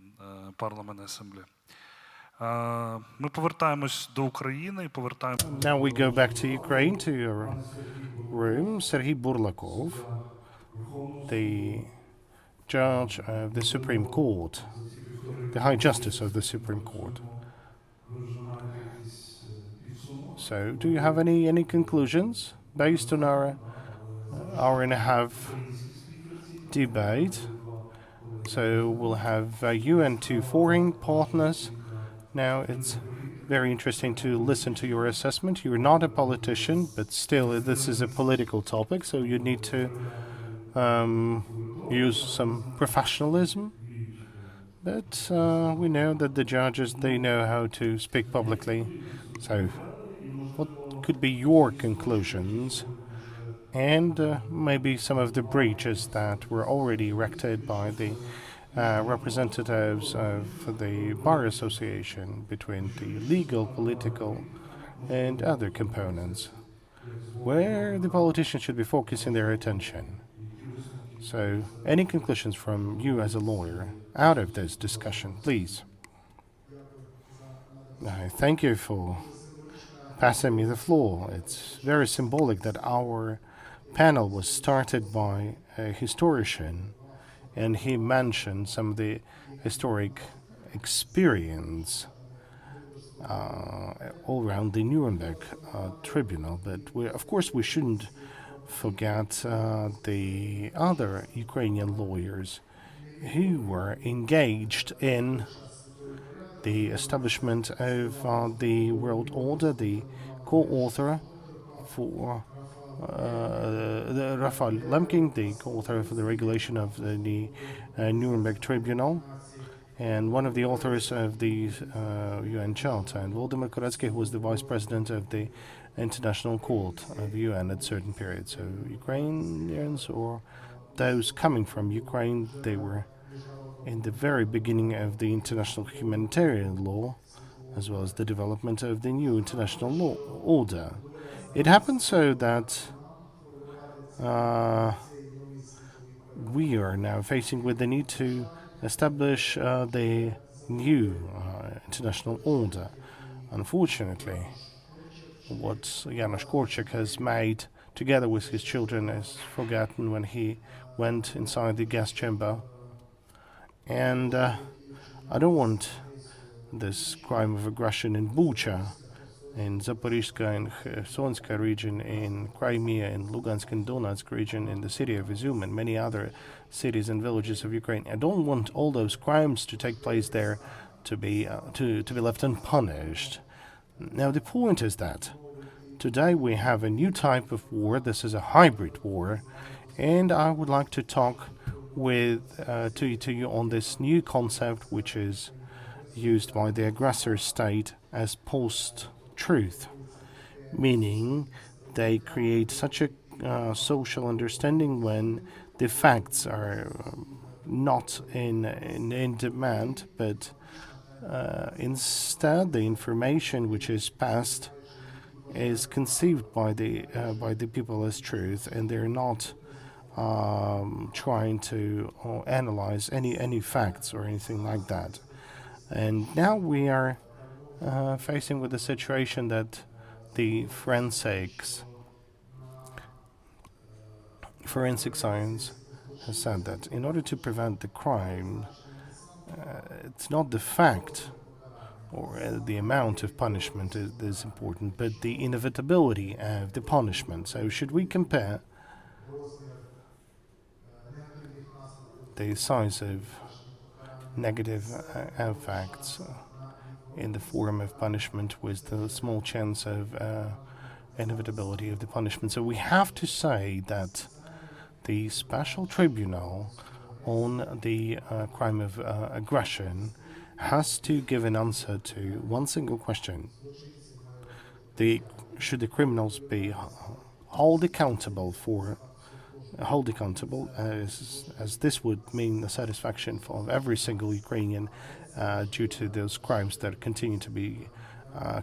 Parliament Assembly. Ми повертаємось до України і повертаємо. Now we go back to Ukraine, to your room. Serhiy Burlakov, the judge of the Supreme Court, the High Justice of the Supreme Court. So, do you have any conclusions based on our hour and a half debate? So we'll have you and two foreign partners. Now it's very interesting to listen to your assessment. You're not a politician, but still this is a political topic, so you need to use some professionalism. But we know that the judges, they know how to speak publicly. So what could be your conclusions? And maybe some of the breaches that were already erected by the representatives of the Bar Association between the legal, political, and other components, where the politicians should be focusing their attention. So, any conclusions from you as a lawyer out of this discussion, please? Thank you for passing me the floor. It's very symbolic that our panel was started by a historian, and he mentioned some of the historic experience all around the Nuremberg Tribunal. But of course we shouldn't forget the other Ukrainian lawyers who were engaged in the establishment of the world order, the co-author for Rafal Lemkin, the co-author for the regulation of the Nuremberg Tribunal, and one of the authors of the UN Charter, and Volodymyr Koretsky, who was the vice president of the International Court of the UN at certain periods. So Ukrainians, or those coming from Ukraine, they were in the very beginning of the international humanitarian law, as well as the development of the new international law order. It happened so that we are now facing with the need to establish the new international order. Unfortunately, what Janusz Korczak has made together with his children is forgotten when he went inside the gas chamber. And I don't want this crime of aggression in Bucha, in Zaporizhzhia and Khersonska region, in Crimea, in Lugansk and Donetsk region, in the city of Izum, and many other cities and villages of Ukraine. I don't want all those crimes to take place there to be left unpunished. Now the point is that today we have a new type of war. This is a hybrid war, and I would like to talk to you on this new concept, which is used by the aggressor state as post-truth, meaning they create such a social understanding when the facts are not in demand, but instead the information which is passed is conceived by the people as truth, and they're not trying to analyze any facts or anything like that. And now we are facing with the situation that the forensic science has said that in order to prevent the crime, it's not the fact or the amount of punishment is important, but the inevitability of the punishment. So should we compare the size of negative effects in the form of punishment with the small chance of inevitability of the punishment? So we have to say that the special tribunal on the crime of aggression has to give an answer to one single question. Should the criminals be held accountable as this would mean the satisfaction of every single Ukrainian due to those crimes that continue to be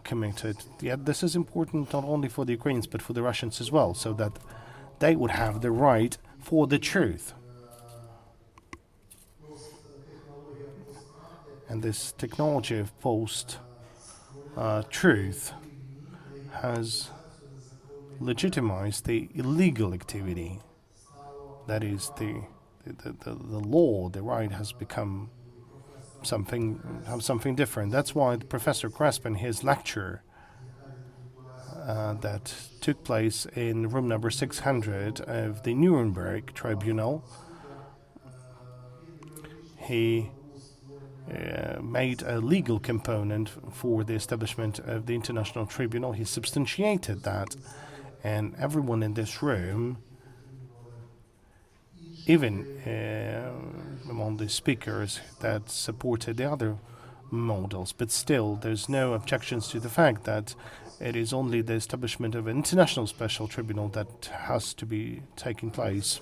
committed. Yet this is important not only for the Ukrainians but for the Russians as well, so that they would have the right for the truth. And this technology of post-truth has legitimized the illegal activity. That is, the law, the right has become something different. That's why Professor Cresp in his lecture that took place in room number 600 of the Nuremberg Tribunal, he made a legal component for the establishment of the International Tribunal. He substantiated that, and everyone in this room, even among the speakers that supported the other models, but still there's no objections to the fact that it is only the establishment of an international special tribunal that has to be taking place.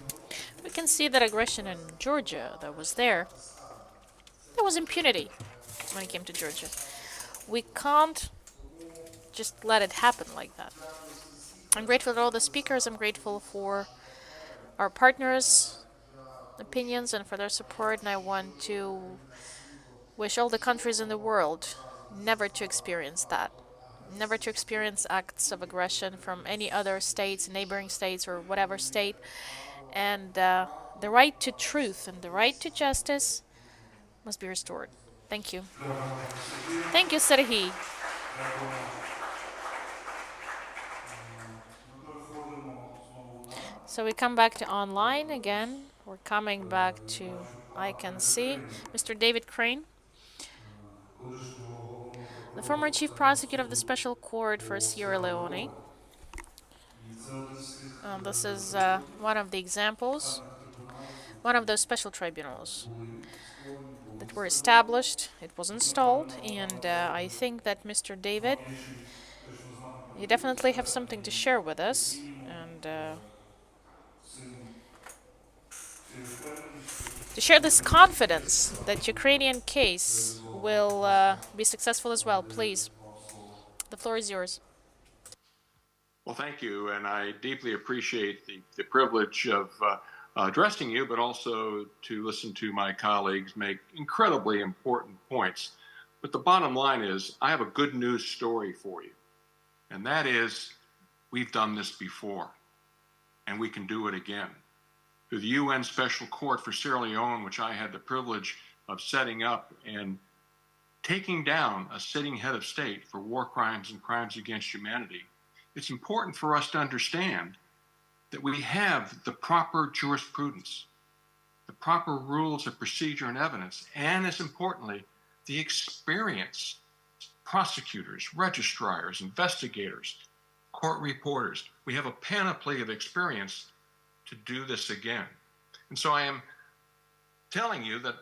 We can see that aggression in Georgia that was there. There was impunity when it came to Georgia. We can't just let it happen like that. I'm grateful to all the speakers. I'm grateful for our partners' opinions and for their support, and I want to wish all the countries in the world never to experience that. Never to experience acts of aggression from any other states, neighboring states, or whatever state. And the right to truth and the right to justice must be restored. Thank you. Thank you, Serhiy. So we come back to online again. We're coming back to, I can see, Mr. David Crane, the former chief prosecutor of the Special Court for Sierra Leone. This is one of the examples, one of those special tribunals that were established. It was installed, and I think that Mr. David, you definitely have something to share with us, and to share this confidence that Ukrainian case will be successful as well. Please, the floor is yours. Well, thank you, and I deeply appreciate the privilege of addressing you, but also to listen to my colleagues make incredibly important points. But the bottom line is, I have a good news story for you, and that is, we've done this before, and we can do it again. Through the UN Special Court for Sierra Leone, which I had the privilege of setting up and taking down a sitting head of state for war crimes and crimes against humanity, it's important for us to understand that we have the proper jurisprudence, the proper rules of procedure and evidence, and as importantly, the experienced prosecutors, registrars, investigators, court reporters. We have a panoply of experience to do this again. And so I am telling you that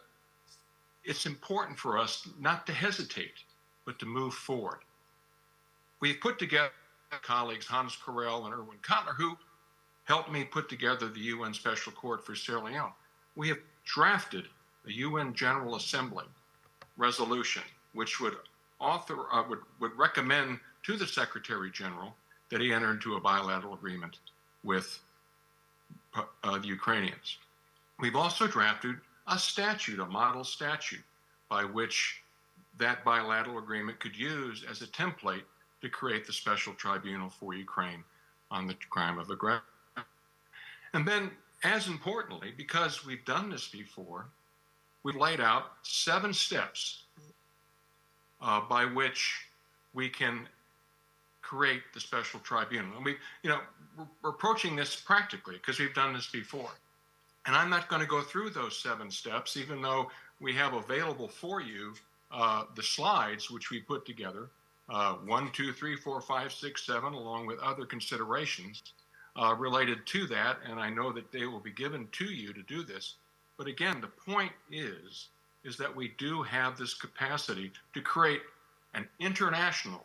it's important for us not to hesitate, but to move forward. We've put together colleagues Hans Corell and Erwin Kotler, who helped me put together the UN Special Court for Sierra Leone. We have drafted a UN General Assembly resolution, which would recommend to the Secretary General that he enter into a bilateral agreement with the Ukrainians. We've also drafted a statute, a model statute, by which that bilateral agreement could use as a template to create the special tribunal for Ukraine on the crime of aggression. And then, as importantly, because we've done this before, we've laid out 7 steps by which we can create the special tribunal. And we're approaching this practically because we've done this before. And I'm not going to go through those 7 steps, even though we have available for you the slides which we put together. 1, 2, 3, 4, 5, 6, 7, along with other considerations related to that, and I know that they will be given to you to do this. But again, the point is that we do have this capacity to create an international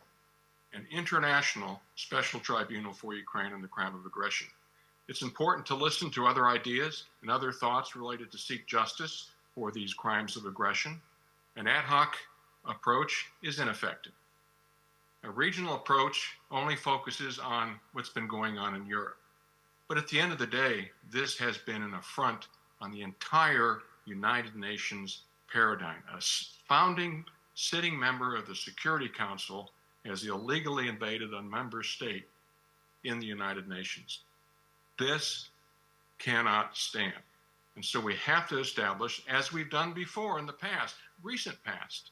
special tribunal for Ukraine and the crime of aggression. It's important to listen to other ideas and other thoughts related to seek justice for these crimes of aggression. An ad hoc approach is ineffective. A regional approach only focuses on what's been going on in Europe. But at the end of the day, this has been an affront on the entire United Nations paradigm. A founding sitting member of the Security Council has illegally invaded a member state in the United Nations. This cannot stand. And so we have to establish, as we've done before in the past, recent past,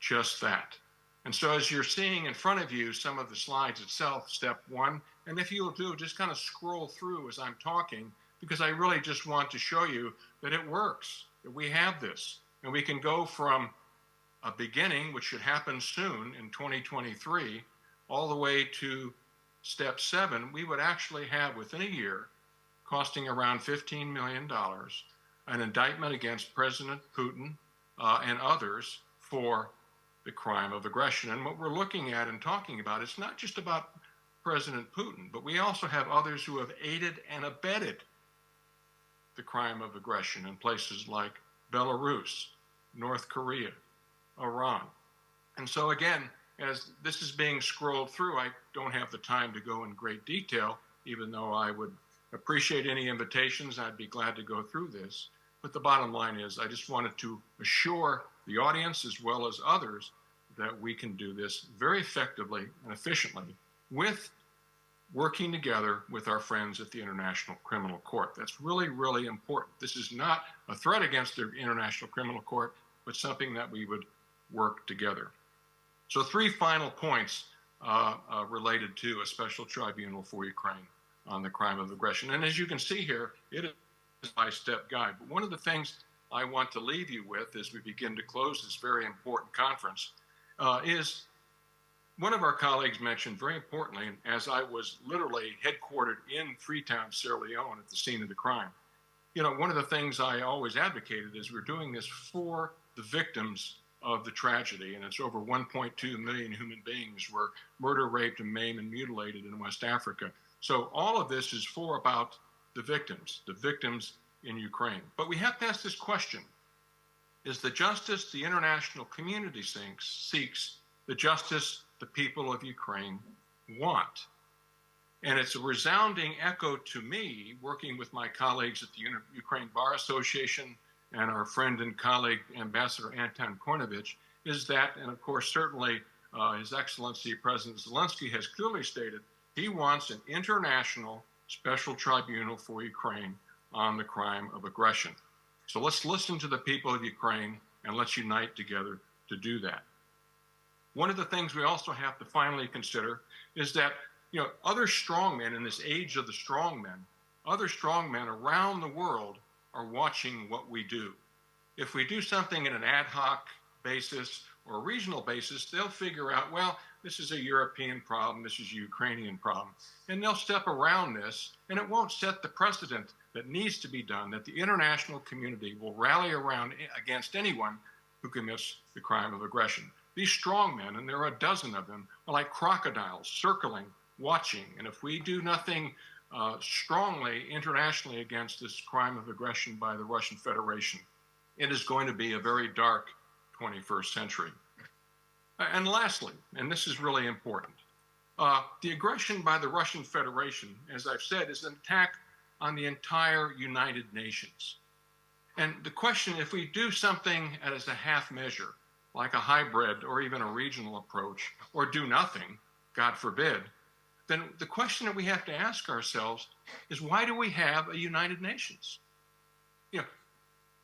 just that. And so as you're seeing in front of you some of the slides itself, step 1, and if you'll do, just kind of scroll through as I'm talking, because I really just want to show you that it works. that we have this. And we can go from a beginning, which should happen soon in 2023, all the way to step 7. We would actually have, within a year, costing around $15 million, an indictment against President Putin and others for the crime of aggression. And what we're looking at and talking about, it's not just about President Putin, but we also have others who have aided and abetted the crime of aggression in places like Belarus, North Korea, Iran. And so again, as this is being scrolled through, I don't have the time to go in great detail, even though I would appreciate any invitations. I'd be glad to go through this. But the bottom line is, I just wanted to assure the audience as well as others that we can do this very effectively and efficiently with working together with our friends at the International Criminal Court. That's really, really important. This is not a threat against the International Criminal Court, but something that we would work together. So 3 final points related to a special tribunal for Ukraine on the crime of aggression. And as you can see here, it is a step-by-step guide. But one of the things I want to leave you with as we begin to close this very important conference is one of our colleagues mentioned very importantly, as I was literally headquartered in Freetown, Sierra Leone at the scene of the crime, you know, one of the things I always advocated is we're doing this for the victims of the tragedy, and it's over 1.2 million human beings were murdered, raped, and maimed and mutilated in West Africa. So all of this is for about the victims in Ukraine. But we have to ask this question: is the justice the international community seeks the justice the people of Ukraine want? And it's a resounding echo to me, working with my colleagues at the Ukraine Bar Association and our friend and colleague, Ambassador Anton Kornevich, is that, and of course, certainly His Excellency President Zelensky has clearly stated, he wants an international special tribunal for Ukraine on the crime of aggression. So let's listen to the people of Ukraine and let's unite together to do that. One of the things we also have to finally consider is that, you know, other strongmen in this age of the strongmen, other strongmen around the world are watching what we do. If we do something in an ad hoc basis or a regional basis, they'll figure out, well, this is a European problem, this is a Ukrainian problem, and they'll step around this, and it won't set the precedent that needs to be done, that the international community will rally around against anyone who commits the crime of aggression. These strongmen, and there are a dozen of them, are like crocodiles circling, watching, and if we do nothing strongly internationally against this crime of aggression by the Russian Federation, it is going to be a very dark 21st century. And lastly, and this is really important, the aggression by the Russian Federation, as I've said, is an attack on the entire United Nations. And the question, if we do something as a half measure, like a hybrid or even a regional approach, or do nothing, God forbid, then the question that we have to ask ourselves is, why do we have a United Nations? You know,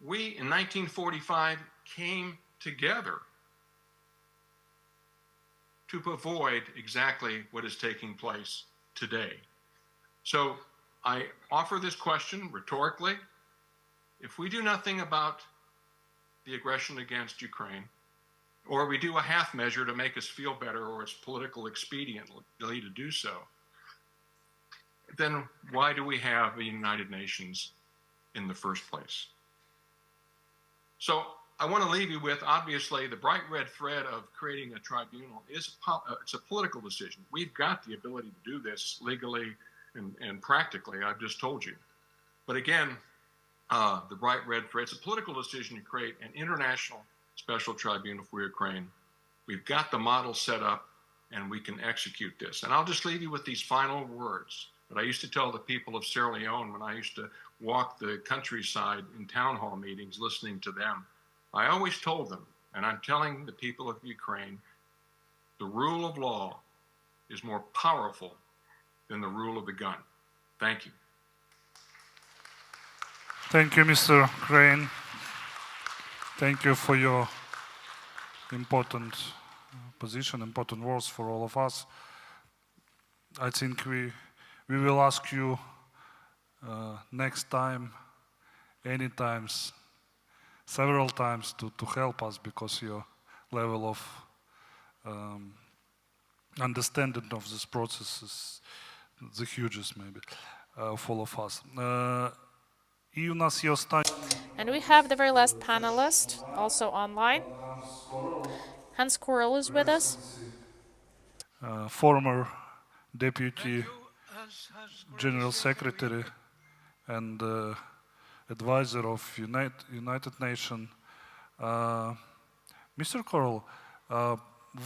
we in 1945 came together to avoid exactly what is taking place today. So I offer this question rhetorically. If we do nothing about the aggression against Ukraine, or we do a half measure to make us feel better, or it's political expediently to do so, then why do we have the United Nations in the first place? So I want to leave you with, obviously, the bright red thread of creating a tribunal is it's a political decision. We've got the ability to do this legally and practically, I've just told you. But again, the bright red thread, it's a political decision to create an international special tribunal for Ukraine. We've got the model set up and we can execute this. And I'll just leave you with these final words that I used to tell the people of Sierra Leone when I used to walk the countryside in town hall meetings listening to them. I always told them, and I'm telling the people of Ukraine, the rule of law is more powerful than the rule of the gun. Thank you. Thank you, Mr. Crane. Thank you for your important position, important words for all of us. I think we will ask you next time, any times, several times to help us, because your level of understanding of this process is the hugest, maybe, of all of us. And we have the very last panelist, also online. Hans Korel is with us. Former Deputy General Secretary and advisor of United Nations. Mr. Korel,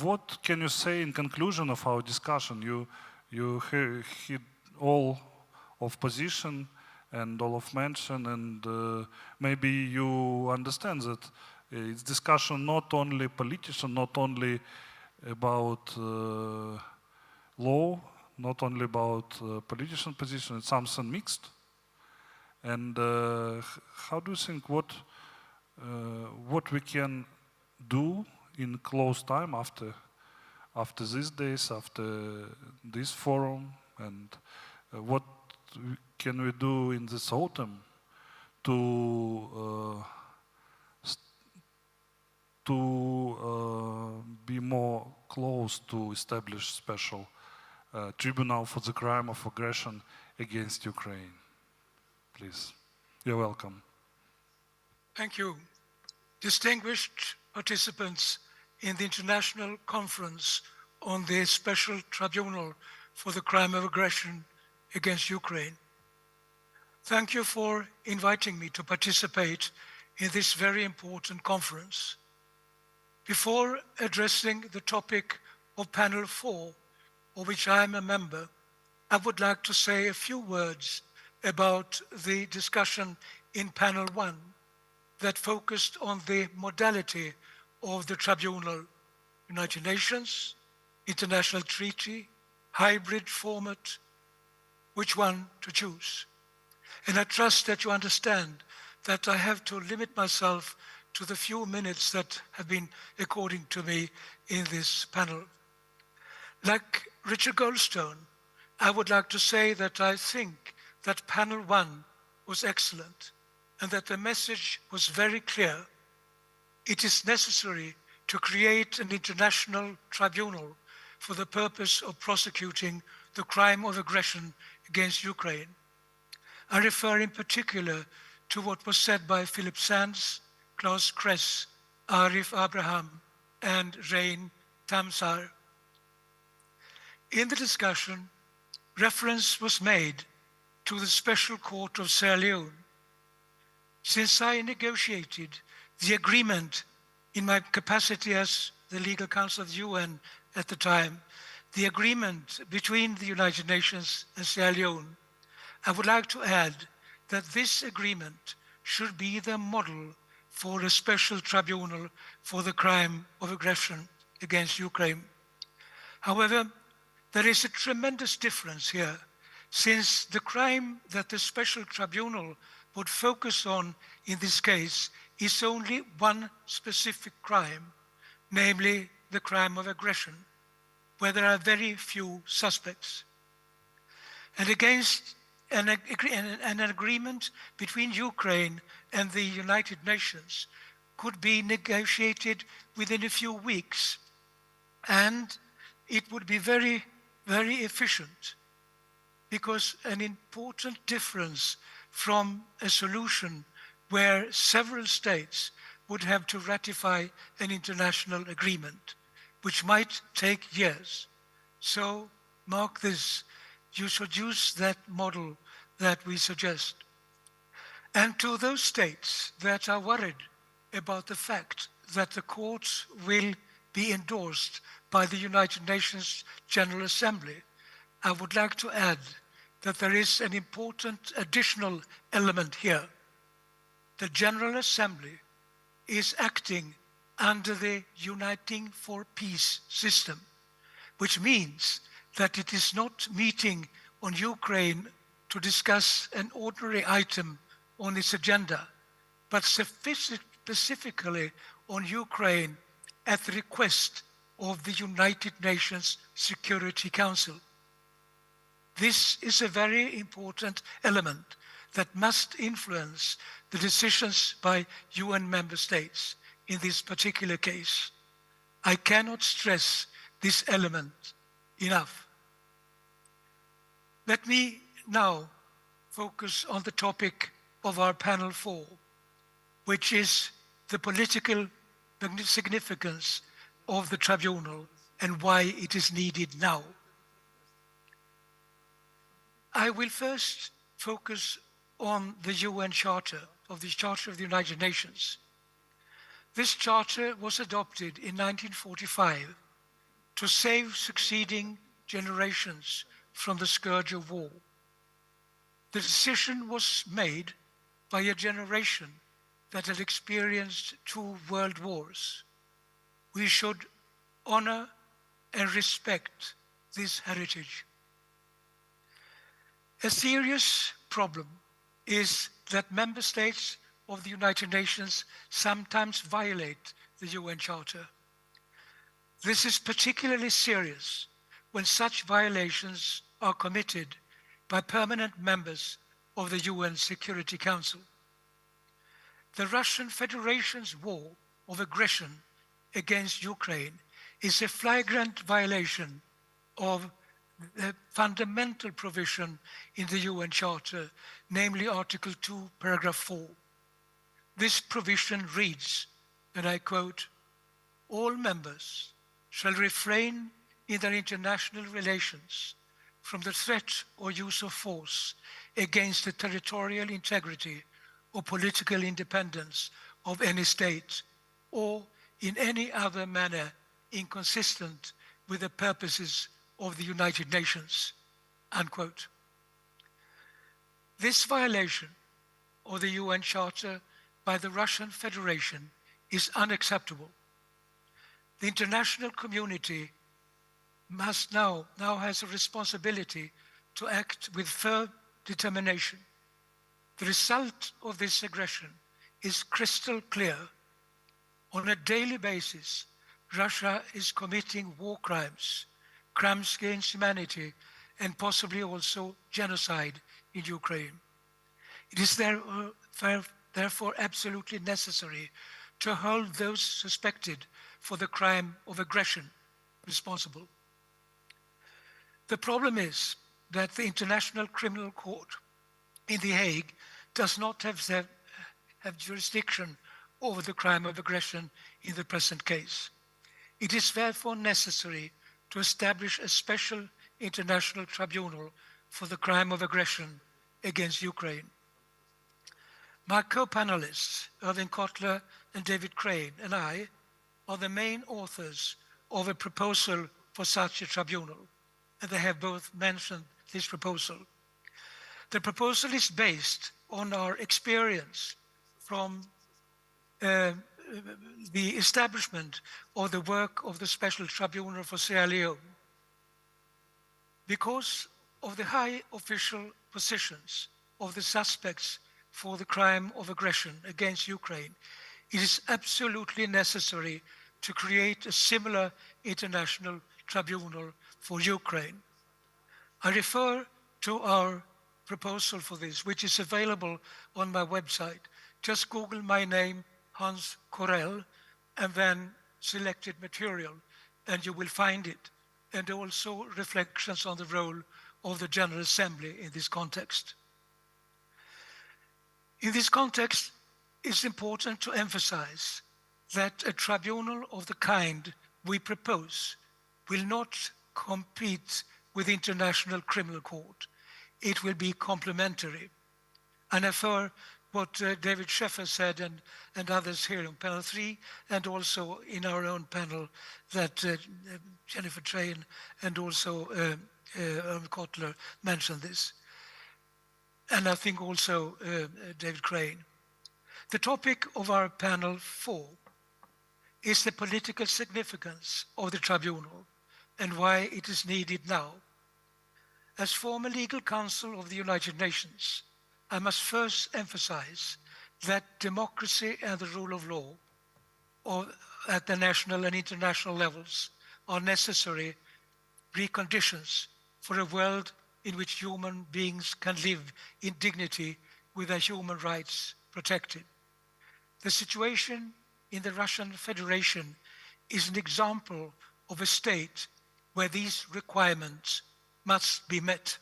what can you say in conclusion of our discussion? You hit all of position and all of mention, and maybe you understand that it's discussion not only politician, not only about law, not only about politician position, it's something mixed. And how do you think what we can do in close time after these days, after this forum, and what can we do in this autumn to be more close to establish special tribunal for the crime of aggression against Ukraine? Please, you're welcome. Thank you. Distinguished participants in the International Conference on the Special Tribunal for the Crime of Aggression against Ukraine. Thank you for inviting me to participate in this very important conference. Before addressing the topic of Panel 4, of which I am a member, I would like to say a few words about the discussion in Panel 1 that focused on the modality of the tribunal: United Nations, international treaty, hybrid format, which one to choose. And I trust that you understand that I have to limit myself to the few minutes that have been according to me in this panel. Like Richard Goldstone, I would like to say that I think that Panel 1 was excellent and that the message was very clear. It is necessary to create an international tribunal for the purpose of prosecuting the crime of aggression against Ukraine. I refer in particular to what was said by Philip Sands, Klaus Kress, Arif Abraham, and Rein Tamsar. In the discussion, reference was made to the Special Court of Sierra Leone. Since I negotiated the agreement in my capacity as the legal counsel of the UN at the time, the agreement between the United Nations and Sierra Leone, I would like to add that this agreement should be the model for a special tribunal for the crime of aggression against Ukraine. However, there is a tremendous difference here, since the crime that the special tribunal would focus on in this case is only one specific crime, namely the crime of aggression, where there are very few suspects. And against an agreement between Ukraine and the United Nations could be negotiated within a few weeks, and it would be very, very efficient, because an important difference from a solution where several states would have to ratify an international agreement, which might take years. So mark this, you should use that model that we suggest. And to those states that are worried about the fact that the courts will be endorsed by the United Nations General Assembly, I would like to add that there is an important additional element here. The General Assembly is acting under the Uniting for Peace system, which means that it is not meeting on Ukraine to discuss an ordinary item on its agenda, but specifically on Ukraine at the request of the United Nations Security Council. This is a very important element that must influence the decisions by UN member states in this particular case. I cannot stress this element enough. Let me now focus on the topic of our panel 4, which is the political significance of the tribunal and why it is needed now. I will first focus on the UN Charter of the United Nations. This charter was adopted in 1945 to save succeeding generations from the scourge of war. The decision was made by a generation that had experienced 2 world wars. We should honor and respect this heritage. A serious problem is that member states of the United Nations sometimes violate the UN Charter. This is particularly serious when such violations are committed by permanent members of the UN Security Council. The Russian Federation's war of aggression against Ukraine is a flagrant violation of the fundamental provision in the UN Charter, namely Article 2, Paragraph 4. This provision reads, and I quote, "All members shall refrain in their international relations from the threat or use of force against the territorial integrity or political independence of any state, or in any other manner inconsistent with the purposes of the United Nations," unquote. This violation of the UN Charter by the Russian Federation is unacceptable. The international community must now has a responsibility to act with firm determination. The result of this aggression is crystal clear. On a daily basis, Russia is committing war crimes, crimes against humanity, and possibly also genocide in Ukraine. It is therefore absolutely necessary to hold those suspected for the crime of aggression responsible. The problem is that the International Criminal Court in The Hague does not have jurisdiction over the crime of aggression in the present case. It is therefore necessary to establish a special international tribunal for the crime of aggression against Ukraine. My co-panelists, Irving Kotler and David Crane, and I are the main authors of a proposal for such a tribunal, and they have both mentioned this proposal. The proposal is based on our experience from the establishment of the work of the Special Tribunal for Sierra Leone. Because of the high official positions of the suspects for the crime of aggression against Ukraine, it is absolutely necessary to create a similar international tribunal for Ukraine. I refer to our proposal for this, which is available on my website. Just Google my name, Hans Corell, and then selected material, and you will find it, and also reflections on the role of the General Assembly in this context. In this context, it's important to emphasize that a tribunal of the kind we propose will not compete with the International Criminal Court. It will be complementary. And I refer what David Scheffer said and others here in panel 3, and also in our own panel that Jennifer Train and also Irving Kotler mentioned this. And I think also David Crane. The topic of our panel 4 is the political significance of the tribunal and why it is needed now. As former legal counsel of the United Nations, I must first emphasize that democracy and the rule of law at the national and international levels are necessary preconditions for a world in which human beings can live in dignity with their human rights protected. The situation in the Russian Federation is an example of a state where these requirements must be met.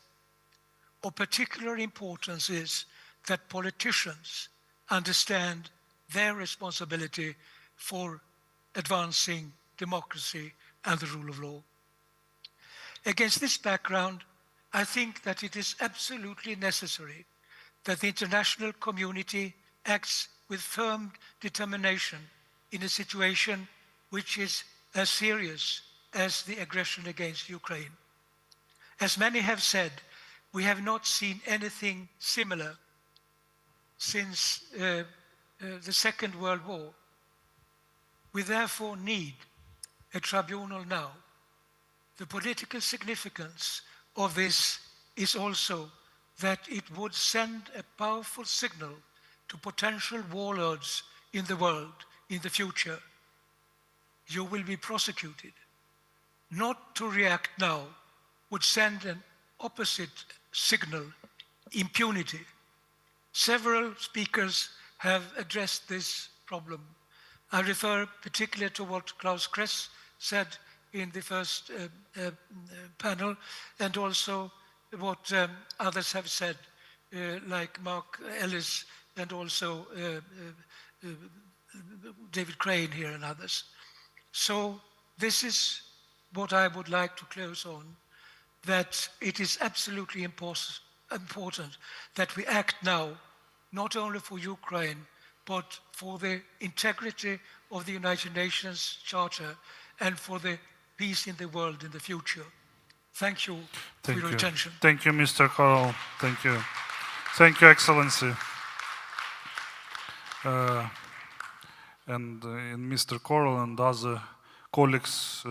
Of particular importance is that politicians understand their responsibility for advancing democracy and the rule of law. Against this background, I think that it is absolutely necessary that the international community acts with firm determination in a situation which is as serious as the aggression against Ukraine. As many have said, we have not seen anything similar since the Second World War. We therefore need a tribunal now. The political significance of this is also that it would send a powerful signal to potential warlords in the world in the future. You will be prosecuted. Not to react now would send an opposite signal, impunity. Several speakers have addressed this problem. I refer particularly to what Klaus Kress said in the first panel, and also what others have said, like Mark Ellis and also David Crane here and others. So this is what I would like to close on, that it is absolutely important that we act now, not only for Ukraine, but for the integrity of the United Nations Charter and for the peace in the world in the future. Thank you for your attention. Thank you, Mr. Korol. Thank you. Thank you, Excellency. And Mr. Korol and other colleagues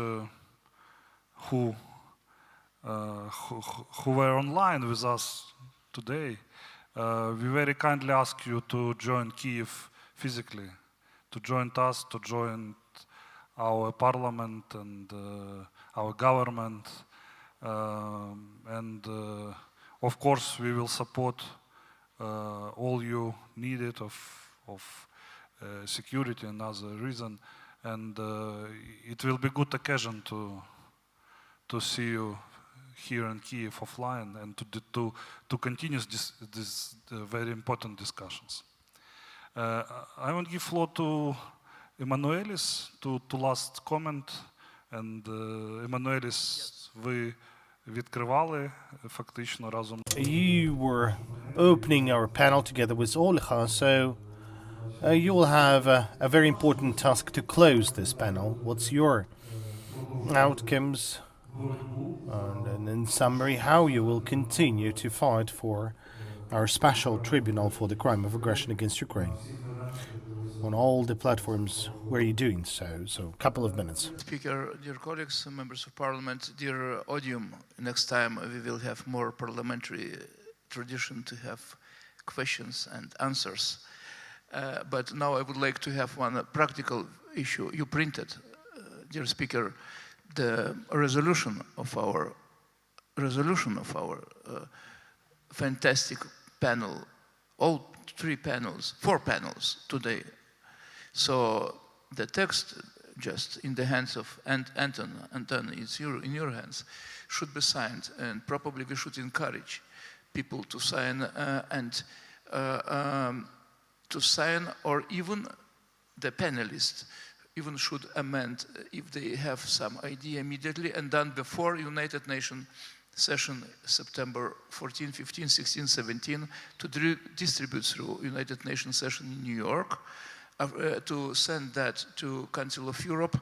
who were online with us today, we very kindly ask you to join Kiev physically, to join us, to join our parliament and our government. And of course, we will support all you needed of security and other reason. And it will be a good occasion to see you here in Kiev offline and to continue this very important discussions. I want to give floor to Emanuelis to last comment. And Emanuelis, ви відкривали фактично разом. You were opening our panel together with Olha, so you will have a very important task to close this panel. What's your outcomes? And in summary, how you will continue to fight for our special tribunal for the crime of aggression against Ukraine on all the platforms where you're doing so. So, a couple of minutes. Speaker, dear colleagues, members of parliament, dear audience, next time we will have more parliamentary tradition to have questions and answers. But now I would like to have one practical issue. You printed, dear speaker, the resolution of our fantastic panel, all four panels today. So the text, just in the hands of Anton, it's in your hands, should be signed, and probably we should encourage people to sign or even the panelists even should amend if they have some idea immediately, and done before United Nations session September 14, 15, 16, 17 to distribute through United Nations session in New York, to send that to Council of Europe,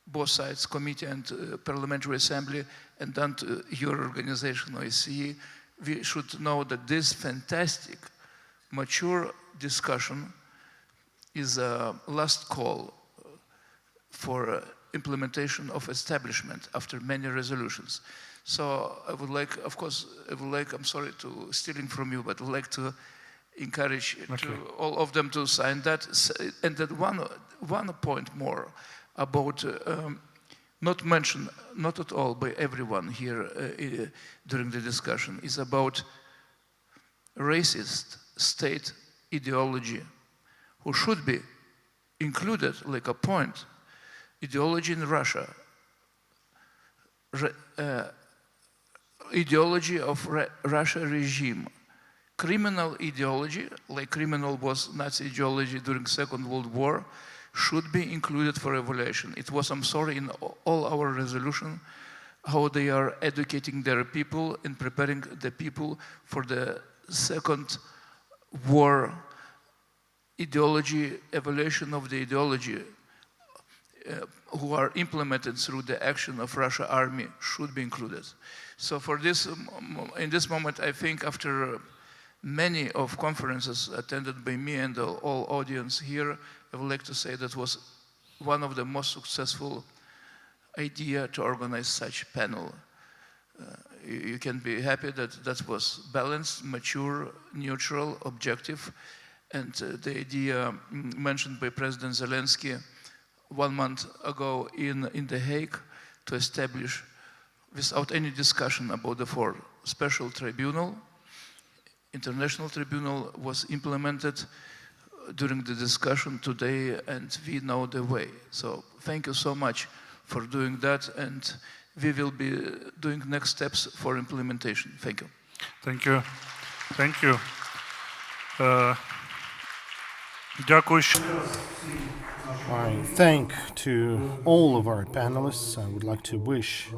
both sides, Committee and Parliamentary Assembly, and then to your organization, OSCE. We should know that this fantastic, mature discussion is a last call for implementation of establishment after many resolutions. So I would like, of course, I'm sorry to stealing from you, but I would like to encourage all of them to sign that. And that one point more about, not mentioned, not at all by everyone here during the discussion, is about racist state ideology, who should be included like a point, ideology in Russia, ideology of Russia regime, criminal ideology, like criminal was Nazi ideology during Second World War, should be included for evaluation. It was, I'm sorry, in all our resolution, how they are educating their people and preparing the people for the Second War ideology, evaluation of the ideology who are implemented through the action of Russia army should be included. So for this, in this moment, I think after many of conferences attended by me and all audience here, I would like to say that was one of the most successful idea to organize such panel. You can be happy that that was balanced, mature, neutral, objective, and the idea mentioned by President Zelensky 1 month ago in The Hague to establish, without any discussion about the four special tribunal, international tribunal was implemented during the discussion today, and we know the way. So thank you so much for doing that, and we will be doing next steps for implementation. Thank you. Thank you. Thank you. I thank to all of our panelists. I would like to wish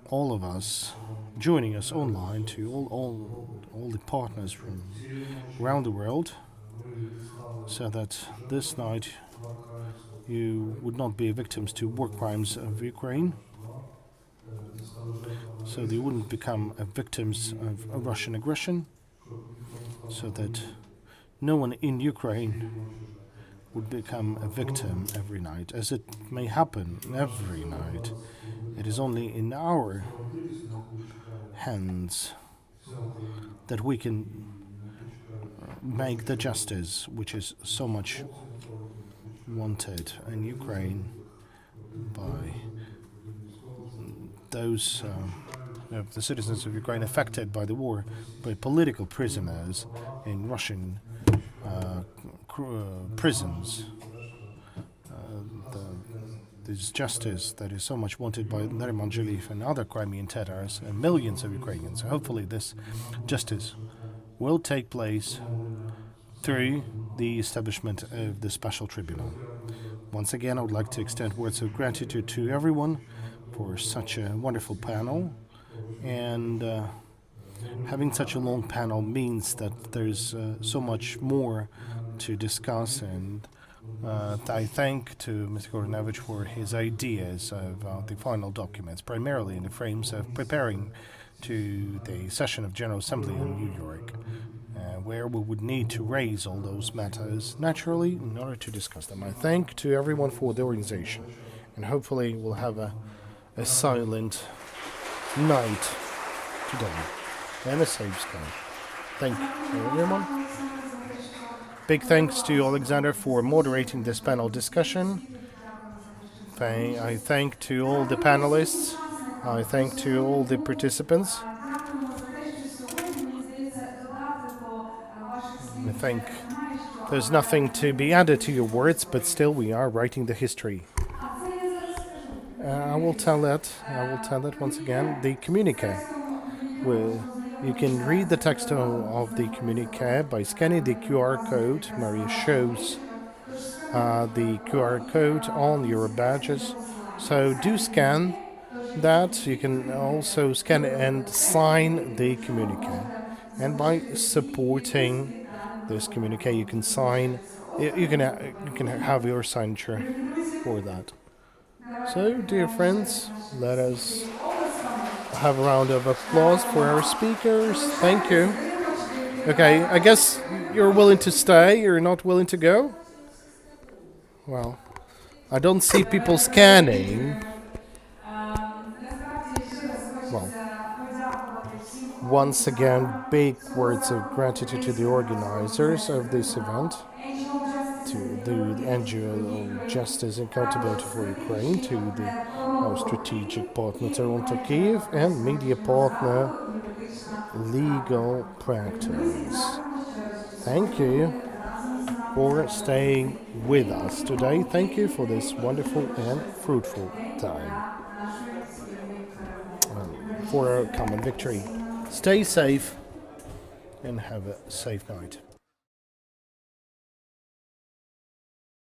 all of us joining us online, to all the partners from around the world, so that this night you would not be victims to war crimes of Ukraine, so they wouldn't become victims of Russian aggression, so that no one in Ukraine would become a victim every night, as it may happen every night. It is only in our hands that we can make the justice which is so much wanted in Ukraine by those the citizens of Ukraine affected by the war, by political prisoners in Russian prisons. This justice that is so much wanted by Nariman Dzhaliyev and other Crimean Tatars and millions of Ukrainians. Hopefully this justice will take place through the establishment of the special tribunal. Once again, I would like to extend words of gratitude to everyone for such a wonderful panel, and having such a long panel means that there's so much more to discuss, and I thank to Mr. Korniyenko for his ideas of the final documents, primarily in the frames of preparing to the session of General Assembly in New York, where we would need to raise all those matters naturally in order to discuss them. I thank to everyone for the organization, and hopefully we'll have a silent night today and a safe sky. Thank you, everyone. Big thanks to Oleksandr for moderating this panel discussion. I thank to all the panelists. I thank to all the participants. I think there's nothing to be added to your words, but still we are writing the history. I will tell that once again. The communique. You can read the text of the communique by scanning the QR code. Maria shows the QR code on your badges. So do scan that. You can also scan and sign the communique. And by supporting this communique, you can sign. You can have your signature for that. So, dear friends, let us have a round of applause for our speakers. Thank you. Okay, I guess you're willing to stay. You're not willing to go? Well, I don't see people scanning. Well, once again, big words of gratitude to the organizers of this event, to the NGO Justice and Accountability for Ukraine, to our strategic partner Toronto Kiev, and media partner legal practice. Thank you for staying with us today. Thank you for this wonderful and fruitful time for our common victory. Stay safe and have a safe night.